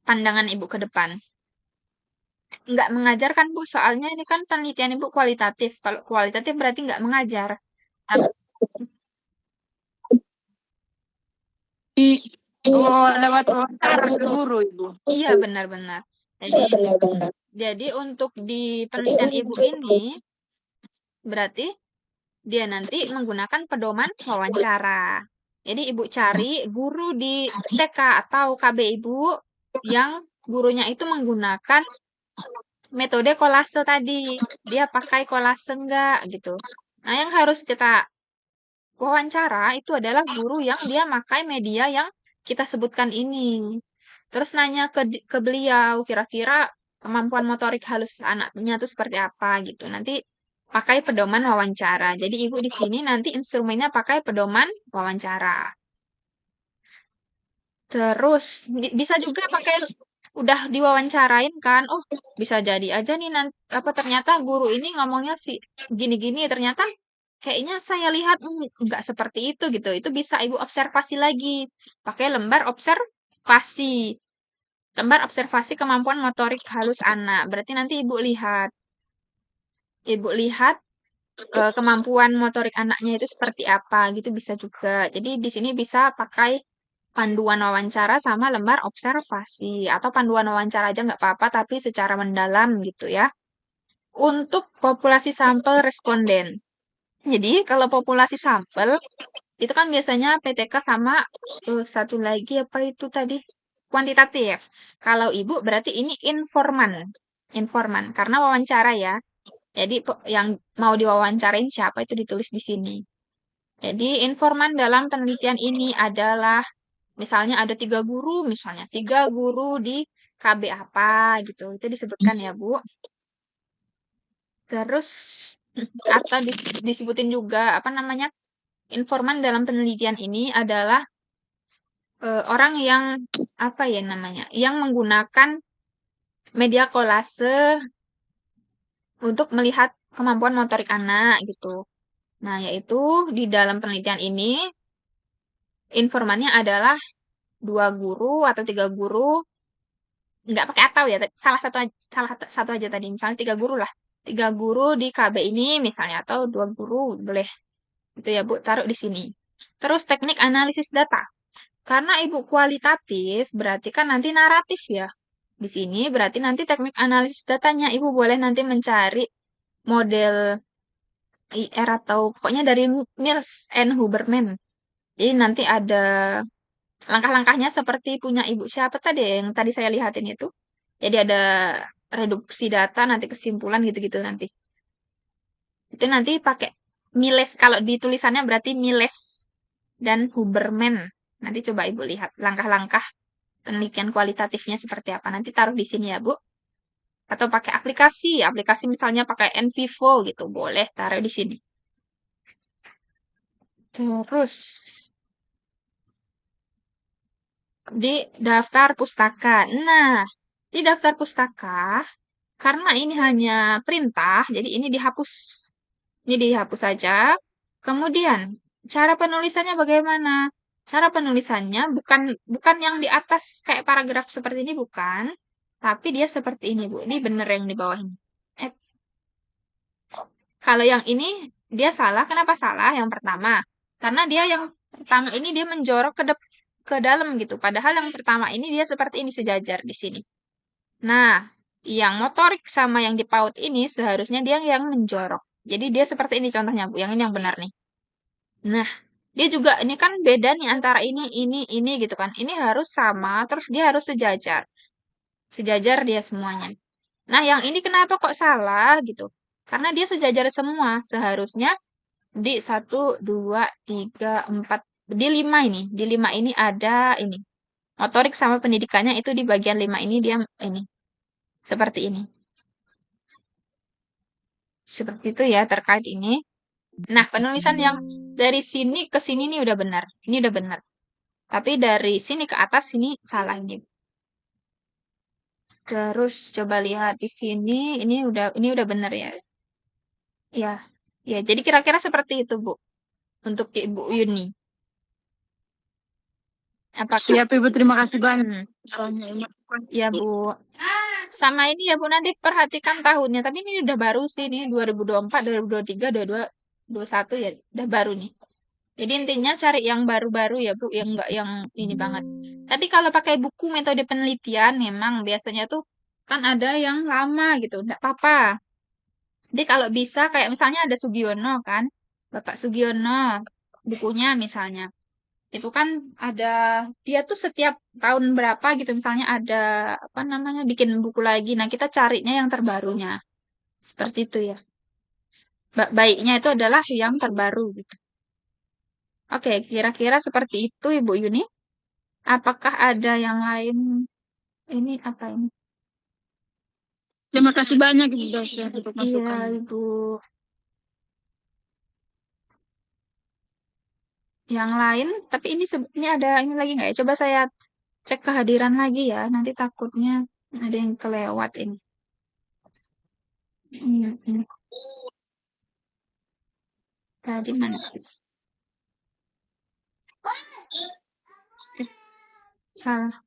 S1: Pandangan Ibu ke depan. Nggak mengajar kan Bu, soalnya ini kan penelitian Ibu kualitatif. Kalau kualitatif berarti nggak mengajar.
S4: Oh, lewat wawancara guru Ibu.
S1: Iya benar-benar. Jadi untuk di penelitian Ibu ini berarti dia nanti menggunakan pedoman wawancara. Jadi Ibu cari guru di TK atau KB Ibu yang gurunya itu menggunakan metode kolase tadi. Dia pakai kolase enggak gitu. Nah, yang harus kita wawancara itu adalah guru yang dia pakai media yang kita sebutkan ini. Terus nanya ke beliau, kira-kira kemampuan motorik halus anaknya itu seperti apa gitu. Nanti pakai pedoman wawancara. Jadi ibu di sini nanti instrumennya pakai pedoman wawancara. Terus bisa juga pakai udah diwawancarain kan. Oh, bisa jadi aja nih nanti apa ternyata guru ini ngomongnya sih gini-gini ternyata kayaknya saya lihat enggak seperti itu gitu. Itu bisa Ibu observasi lagi. Pakai lembar observasi. Lembar observasi kemampuan motorik halus anak. Berarti nanti Ibu lihat kemampuan motorik anaknya itu seperti apa gitu bisa juga. Jadi di sini bisa pakai panduan wawancara sama lembar observasi atau panduan wawancara aja nggak apa-apa tapi secara mendalam gitu ya. Untuk populasi sampel responden. Jadi kalau populasi sampel itu kan biasanya PTK sama satu lagi apa itu tadi kuantitatif. Kalau Ibu berarti ini informan. Informan karena wawancara ya. Jadi yang mau diwawancarain siapa itu ditulis di sini. Jadi informan dalam penelitian ini adalah misalnya ada 3 guru, misalnya 3 guru di KB apa gitu. Itu disebutkan ya, Bu. Terus atau disebutin juga apa namanya? Informan dalam penelitian ini adalah orang yang apa ya namanya? Yang menggunakan media kolase untuk melihat kemampuan motorik anak gitu. Nah, yaitu di dalam penelitian ini informannya adalah 2 guru atau 3 guru, nggak pakai atau ya, salah satu aja tadi, misalnya 3 guru lah, 3 guru di KB ini misalnya atau 2 guru boleh, gitu ya Bu, taruh di sini. Terus teknik analisis data, karena Ibu kualitatif berarti kan nanti naratif ya. Di sini berarti nanti teknik analisis datanya Ibu boleh nanti mencari model IR atau pokoknya dari Mills and Huberman. Jadi nanti ada langkah-langkahnya seperti punya ibu siapa tadi yang tadi saya lihatin itu. Jadi ada reduksi data, nanti kesimpulan gitu-gitu nanti. Itu nanti pakai Miles, kalau di tulisannya berarti Miles dan Huberman. Nanti coba Ibu lihat langkah-langkah penelitian kualitatifnya seperti apa. Nanti taruh di sini ya, Bu. Atau pakai aplikasi misalnya pakai NVivo gitu, boleh taruh di sini. Terus di daftar pustaka. Nah, di daftar pustaka, karena ini hanya perintah, jadi ini dihapus. Ini dihapus saja. Kemudian, cara penulisannya bagaimana? Cara penulisannya bukan yang di atas kayak paragraf seperti ini, bukan. Tapi dia seperti ini, Bu. Ini bener yang di bawah ini. Kalau yang ini, dia salah. Kenapa salah? Yang pertama. Karena dia yang pertama ini dia menjorok ke dalam gitu. Padahal yang pertama ini dia seperti ini sejajar di sini. Nah, yang motorik sama yang di PAUD ini seharusnya dia yang menjorok. Jadi dia seperti ini contohnya, Bu. Yang ini yang benar nih. Nah, dia juga ini kan beda nih antara ini gitu kan. Ini harus sama, terus dia harus sejajar. Sejajar dia semuanya. Nah, yang ini kenapa kok salah gitu? Karena dia sejajar semua. Seharusnya di 1, 2, 3, 4, di 5 ini. Di 5 ini ada ini. Motorik sama pendidikannya itu di bagian 5 ini dia ini. Seperti ini. Seperti itu ya terkait ini. Nah, penulisan yang dari sini ke sini nih udah benar. Ini udah benar. Tapi dari sini ke atas ini salah ini. Terus coba lihat di sini, ini udah benar ya. Ya. Ya, jadi kira-kira seperti itu, Bu. Untuk Ibu Yuni. Apakah
S4: Siap Ibu, terima kasih banyak.
S1: Ya, Bu. Sama ini ya, Bu, nanti perhatikan tahunnya. Tapi ini udah baru sih, ini 2024, 2023, 2021 ya, udah baru nih. Jadi intinya cari yang baru-baru ya, Bu, yang enggak yang ini banget. Tapi kalau pakai buku metode penelitian memang biasanya tuh kan ada yang lama gitu, enggak apa-apa. Jadi kalau bisa kayak misalnya ada Sugiono kan, Bapak Sugiono, bukunya misalnya. Itu kan ada, dia tuh setiap tahun berapa gitu misalnya ada apa namanya bikin buku lagi. Nah, kita carinya yang terbarunya. Seperti itu ya. Baiknya itu adalah yang terbaru gitu. Oke, kira-kira seperti itu Ibu Yuni. Apakah ada yang lain? Ini apa ini?
S4: Terima kasih banyak Ibu dosen untuk
S1: Iya,
S4: masukan.
S1: Ibu. Yang lain, tapi ini ada ini lagi nggak ya? Coba saya cek kehadiran lagi ya. Nanti takutnya ada yang kelewat ini. Hmm, hmm. Tadi mana sih? Salah.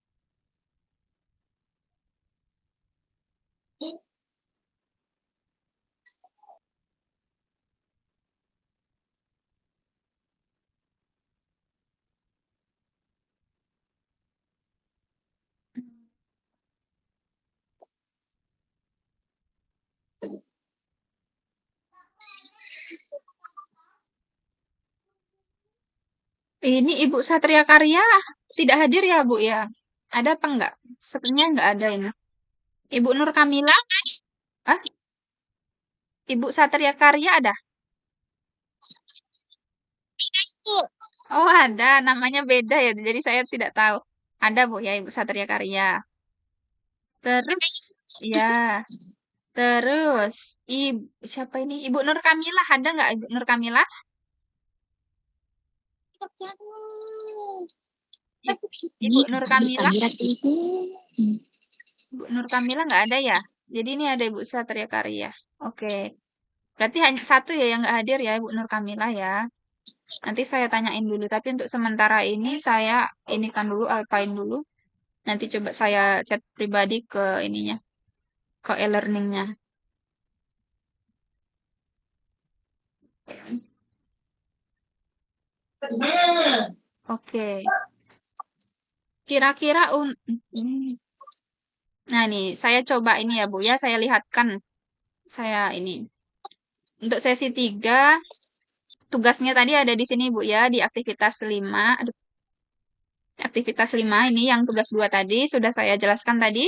S1: Ini Ibu Satria Karya tidak hadir ya, Bu ya? Ada apa enggak? Sepertinya enggak ada ini. Ibu Nur Kamila? Ah, Ibu Satria Karya ada? Oh, ada. Namanya beda ya. Jadi saya tidak tahu. Ada, Bu ya, Ibu Satria Karya. Terus, ya. Terus, siapa ini? Ibu Nur Kamila. Ada nggak Ibu Nur Kamila? Ibu Nur Kamila? Ibu Nur Kamila nggak ada ya? Jadi ini ada Ibu Satria Karya. Oke. Berarti hanya satu ya yang nggak hadir ya, Ibu Nur Kamila ya. Nanti saya tanyain dulu. Tapi untuk sementara ini saya inikan dulu, alpain dulu. Nanti coba saya chat pribadi ke ininya, ke e-learningnya. Oke. Kira-kira nah nih, saya coba ini ya Bu ya, saya lihatkan. Saya ini. Untuk sesi 3, tugasnya tadi ada di sini Bu ya, di aktivitas 5. Aduh, aktivitas 5 ini yang tugas 2 tadi, sudah saya jelaskan tadi.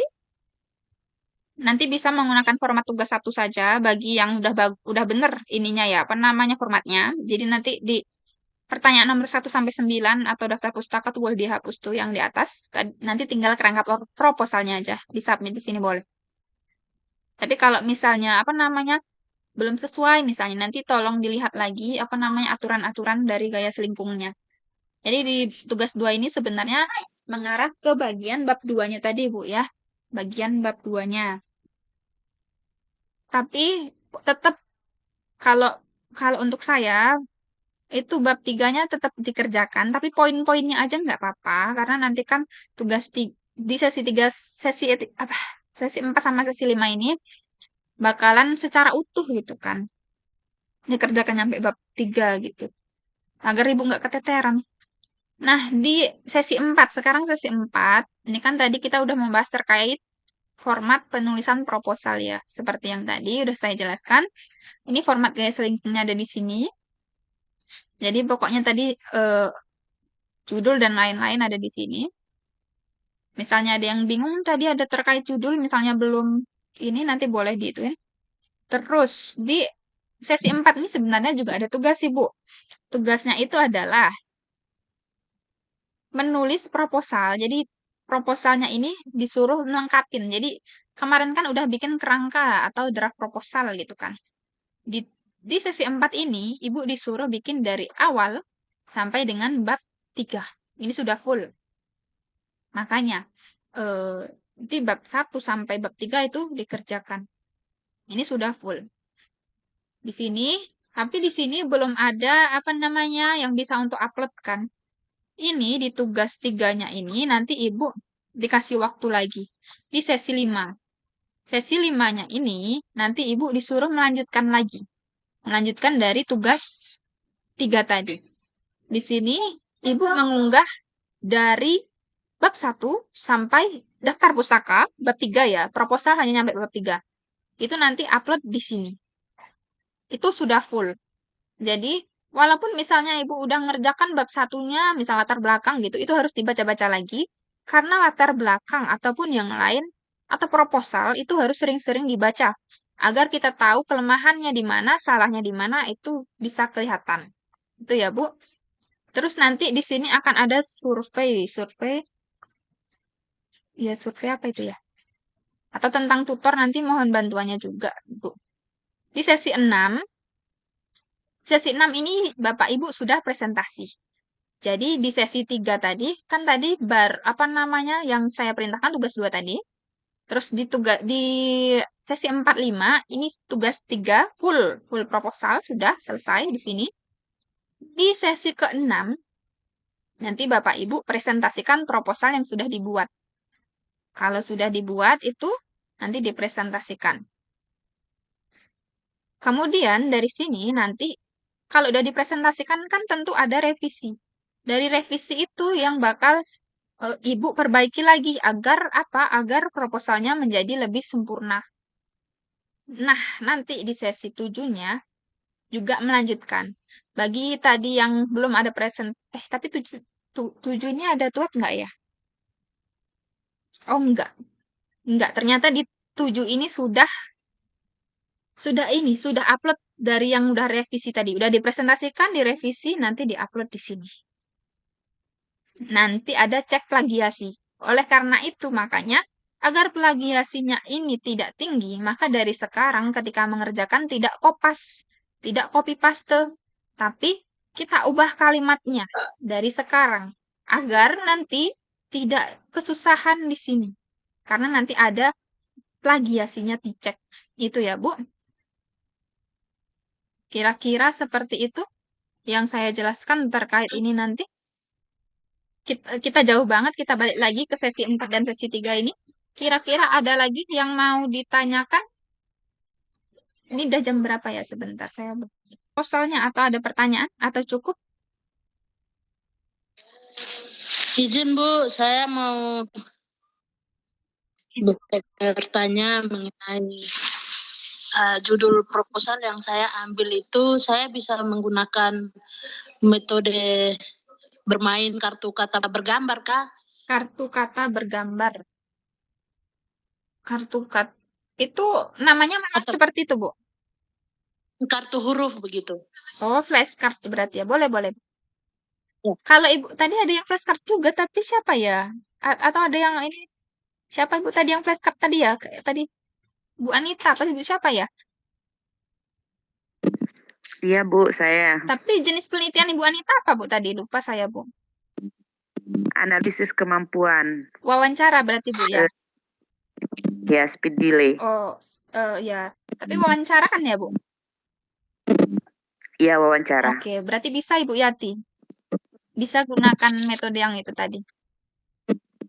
S1: Nanti bisa menggunakan format tugas 1 saja bagi yang udah bener ininya ya, apa namanya formatnya. Jadi nanti di pertanyaan nomor 1 sampai 9 atau daftar pustaka tuh boleh dihapus tuh yang di atas. Nanti tinggal kerangka proposalnya aja, disubmit di sini boleh. Tapi kalau misalnya apa namanya belum sesuai misalnya nanti tolong dilihat lagi apa namanya aturan-aturan dari gaya selingkungnya. Jadi di tugas 2 ini sebenarnya mengarah ke bagian bab 2-nya tadi Bu ya. Bagian bab 2-nya. Tapi tetap kalau kalau untuk saya itu bab 3-nya tetap dikerjakan, tapi poin-poinnya aja nggak apa-apa karena nanti kan tugas di sesi 3 sesi 4 sama sesi 5 ini bakalan secara utuh gitu kan. Dikerjakan sampai bab 3 gitu. Agar Ibu nggak keteteran. Nah, di sesi 4, sekarang sesi 4, ini kan tadi kita udah membahas terkait format penulisan proposal ya. Seperti yang tadi udah saya jelaskan. Ini format gaya selingkungnya ada di sini. Jadi pokoknya tadi judul dan lain-lain ada di sini. Misalnya ada yang bingung tadi ada terkait judul, misalnya belum ini nanti boleh diituin. Terus di sesi 4 ini sebenarnya juga ada tugas sih, Bu. Tugasnya itu adalah menulis proposal. Jadi proposalnya ini disuruh melengkapin. Jadi kemarin kan udah bikin kerangka atau draft proposal gitu kan. Di sesi 4 ini Ibu disuruh bikin dari awal sampai dengan bab 3. Ini sudah full. Makanya di bab 1 sampai bab 3 itu dikerjakan. Ini sudah full. Di sini, tapi di sini belum ada apa namanya yang bisa untuk upload kan. Ini di tugas 3-nya ini nanti Ibu dikasih waktu lagi di sesi 5. Sesi 5-nya ini nanti Ibu disuruh melanjutkan lagi. Melanjutkan dari tugas 3 tadi. Di sini Ibu mengunggah dari bab 1 sampai daftar pustaka, bab 3 ya, proposal hanya nyampe bab 3. Itu nanti upload di sini. Itu sudah full. Jadi, walaupun misalnya Ibu udah ngerjakan bab 1-nya, misal latar belakang gitu, itu harus dibaca-baca lagi, karena latar belakang ataupun yang lain, atau proposal, itu harus sering-sering dibaca, agar kita tahu kelemahannya di mana, salahnya di mana, itu bisa kelihatan. Itu ya, Bu. Terus nanti di sini akan ada survei. Ya, survei apa itu ya? Atau tentang tutor nanti mohon bantuannya juga, Bu. Di sesi 6 ini Bapak Ibu sudah presentasi. Jadi di sesi 3 tadi, kan tadi apa namanya yang saya perintahkan tugas 2 tadi. Terus di sesi 4 5 ini tugas 3 full proposal sudah selesai di sini. Di sesi ke-6, nanti Bapak Ibu presentasikan proposal yang sudah dibuat. Kalau sudah dibuat itu nanti dipresentasikan. Kemudian dari sini nanti kalau udah dipresentasikan kan tentu ada revisi. Dari revisi itu yang bakal Ibu perbaiki lagi agar apa? Agar proposalnya menjadi lebih sempurna. Nah, nanti di sesi 7-nya juga melanjutkan. Bagi tadi yang belum ada tapi 7 ini ada tuat nggak ya? Oh, enggak. Enggak, ternyata di 7 ini sudah upload dari yang udah revisi tadi. Udah dipresentasikan, direvisi, nanti diupload di sini. Nanti ada cek plagiasi. Oleh karena itu, makanya agar plagiasinya ini tidak tinggi, maka dari sekarang ketika mengerjakan tidak kopas, tidak copy paste, tapi kita ubah kalimatnya dari sekarang agar nanti tidak kesusahan di sini. Karena nanti ada plagiasinya dicek. Itu ya, Bu. Kira-kira seperti itu yang saya jelaskan terkait ini nanti. Kita jauh banget, kita balik lagi ke sesi 4 dan sesi 3 ini. Kira-kira ada lagi yang mau ditanyakan? Ini udah jam berapa ya? Sebentar, saya proposalnya atau ada pertanyaan atau cukup?
S3: Izin Bu, saya mau bertanya mengenai judul proposal yang saya ambil itu. Saya bisa menggunakan metode bermain kartu kata bergambar kah?
S1: Kartu kata bergambar. Kartu kata itu namanya memang
S3: Atau
S1: seperti itu, Bu.
S3: kartu huruf begitu.
S1: Oh, flashcard berarti ya. Boleh, boleh.
S3: Ya.
S1: Kalau Ibu tadi ada yang flashcard juga, tapi siapa ya? Atau ada yang ini? Siapa Ibu tadi yang flashcard tadi ya? Kayak tadi Bu Anita, apa Ibu siapa ya?
S2: Iya Bu, saya
S1: Tapi jenis penelitian Ibu Anita apa Bu tadi? Lupa saya, Bu.
S2: analisis kemampuan.
S1: Wawancara berarti Bu ya?
S2: Ya, speed delay.
S1: Oh, ya. Tapi wawancara kan ya Bu?
S2: Iya, wawancara.
S1: Oke, berarti bisa Ibu Yati. Bisa gunakan metode yang itu tadi.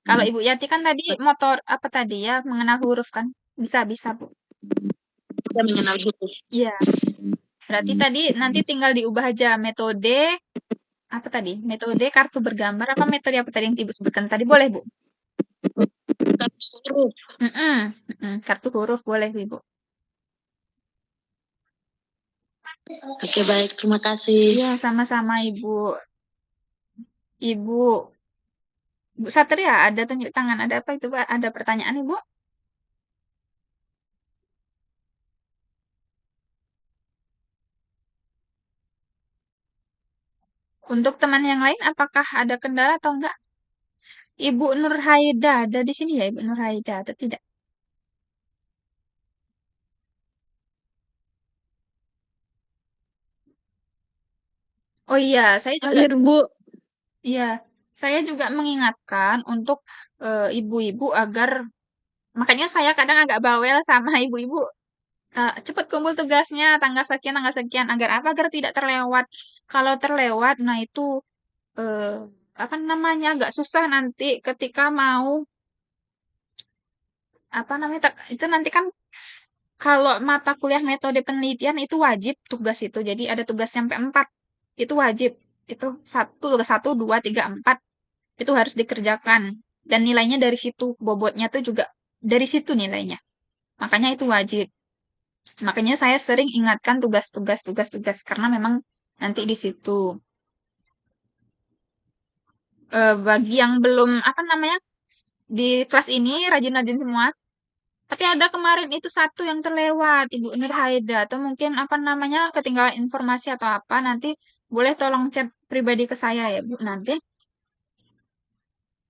S1: Kalau Ibu Yati kan tadi motor apa tadi ya? Mengenal huruf kan? Bisa, bisa Bu.
S3: Saya mengenal huruf.
S1: Iya. Berarti tadi nanti tinggal diubah aja metode apa tadi? Metode kartu bergambar apa metode apa tadi yang Ibu sebutkan tadi? Boleh, Bu?
S3: Kartu huruf.
S1: Kartu huruf boleh, Ibu.
S3: Oke, baik. Terima kasih.
S1: Iya, sama-sama Ibu. Ibu Satria, ada tunjuk tangan. Ada apa itu, Pak? Ada pertanyaan, Ibu? Untuk teman yang lain, apakah ada kendala atau enggak? Ibu Nurhaida ada di sini ya, Ibu Nurhaida atau tidak? Oh iya, saya juga.
S4: Hadir, Bu.
S1: Iya, saya juga mengingatkan untuk ibu-ibu agar makanya saya kadang agak bawel sama ibu-ibu. Cepat kumpul tugasnya tanggal sekian agar apa? Agar tidak terlewat. Kalau terlewat, nah itu eh, apa namanya agak susah nanti ketika mau apa namanya itu nanti kan kalau mata kuliah metode penelitian itu wajib tugas itu. Jadi ada tugas sampai 4 itu wajib. Itu tugas 1, 2, 3, 4 itu harus dikerjakan dan nilainya dari situ. Bobotnya tuh juga dari situ nilainya. Makanya itu wajib. Makanya saya sering ingatkan tugas karena memang nanti di situ. Bagi yang belum apa namanya di kelas ini rajin-rajin semua. Tapi ada kemarin itu satu yang terlewat, Ibu Nurhaida atau mungkin apa namanya ketinggalan informasi atau apa nanti boleh tolong chat pribadi ke saya ya Bu nanti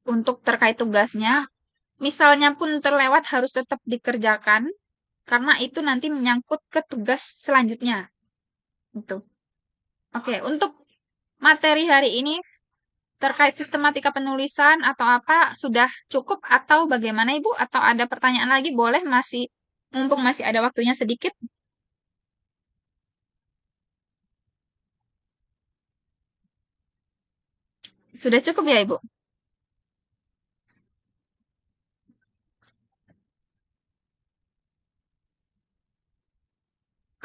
S1: untuk terkait tugasnya. Misalnya pun terlewat harus tetap dikerjakan karena itu nanti menyangkut ke tugas selanjutnya. Itu. Oke, untuk materi hari ini terkait sistematika penulisan atau apa sudah cukup atau bagaimana Ibu? Atau ada pertanyaan lagi? Boleh mumpung masih ada waktunya sedikit. Sudah cukup ya, Ibu?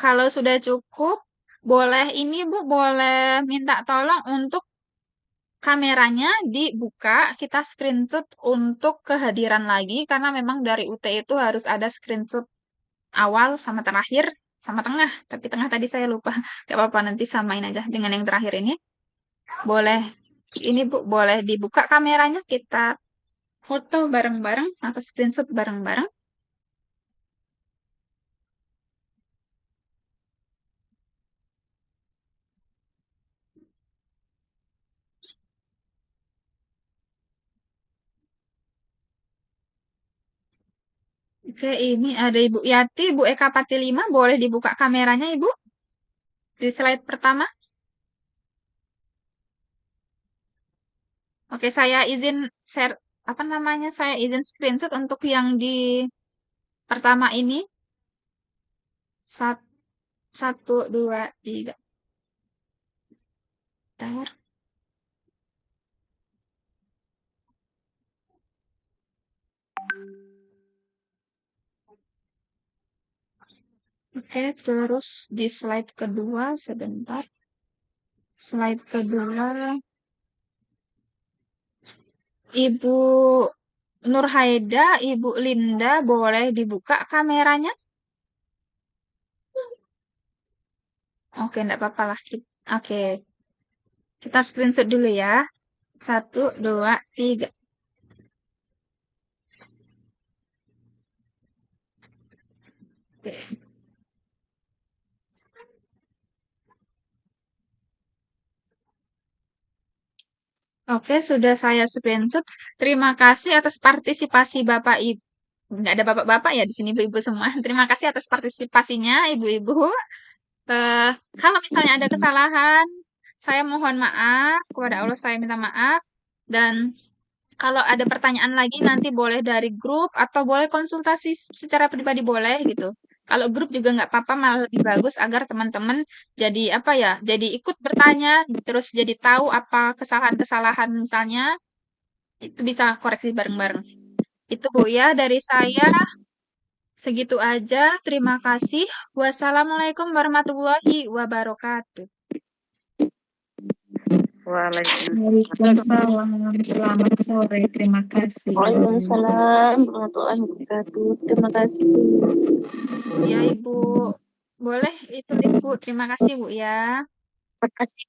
S1: Kalau sudah cukup, boleh ini Bu, boleh minta tolong untuk kameranya dibuka, kita screenshot untuk kehadiran lagi, karena memang dari UT itu harus ada screenshot awal sama terakhir, sama tengah. Tapi tengah tadi saya lupa. Gak apa-apa, nanti samain aja dengan yang terakhir ini. Boleh, ini Bu, boleh dibuka kameranya, kita foto bareng-bareng atau screenshot bareng-bareng. Oke, ini ada Ibu Yati, Bu Eka Patilima, boleh dibuka kameranya Ibu di slide pertama. Oke, saya izin share apa namanya? Saya izin screenshot untuk yang di pertama ini. Satu, dua, tiga. Bentar. Oke, terus di slide kedua sebentar. Slide kedua, Ibu Nurhaida, Ibu Linda, boleh dibuka kameranya? Oke, enggak apa-apa lah. Oke, kita screenshot dulu ya. 1, 2, 3. Oke. Oke, sudah saya screenshot. Terima kasih atas partisipasi Bapak Ibu. Nggak ada bapak-bapak ya di sini, ibu-ibu semua. Terima kasih atas partisipasinya, ibu-ibu. Kalau misalnya ada kesalahan, saya mohon maaf. Kepada Allah saya minta maaf. Dan kalau ada pertanyaan lagi nanti boleh dari grup atau boleh konsultasi secara pribadi boleh gitu. Kalau grup juga nggak apa-apa, malah lebih bagus agar teman-teman jadi apa ya, jadi ikut bertanya, terus jadi tahu apa kesalahan-kesalahan misalnya, itu bisa koreksi bareng-bareng. Itu Bu ya dari saya. Segitu aja. Terima kasih. Wassalamualaikum warahmatullahi wabarakatuh.
S2: Waalaikumsalam.
S5: Waalaikumsalam. Selamat sore. Terima kasih.
S4: Waalaikumsalam warahmatullahi wabarakatuh. Terima kasih.
S1: Ya, Ibu. Boleh itu Ibu. Terima kasih, Bu ya.
S4: Terima kasih.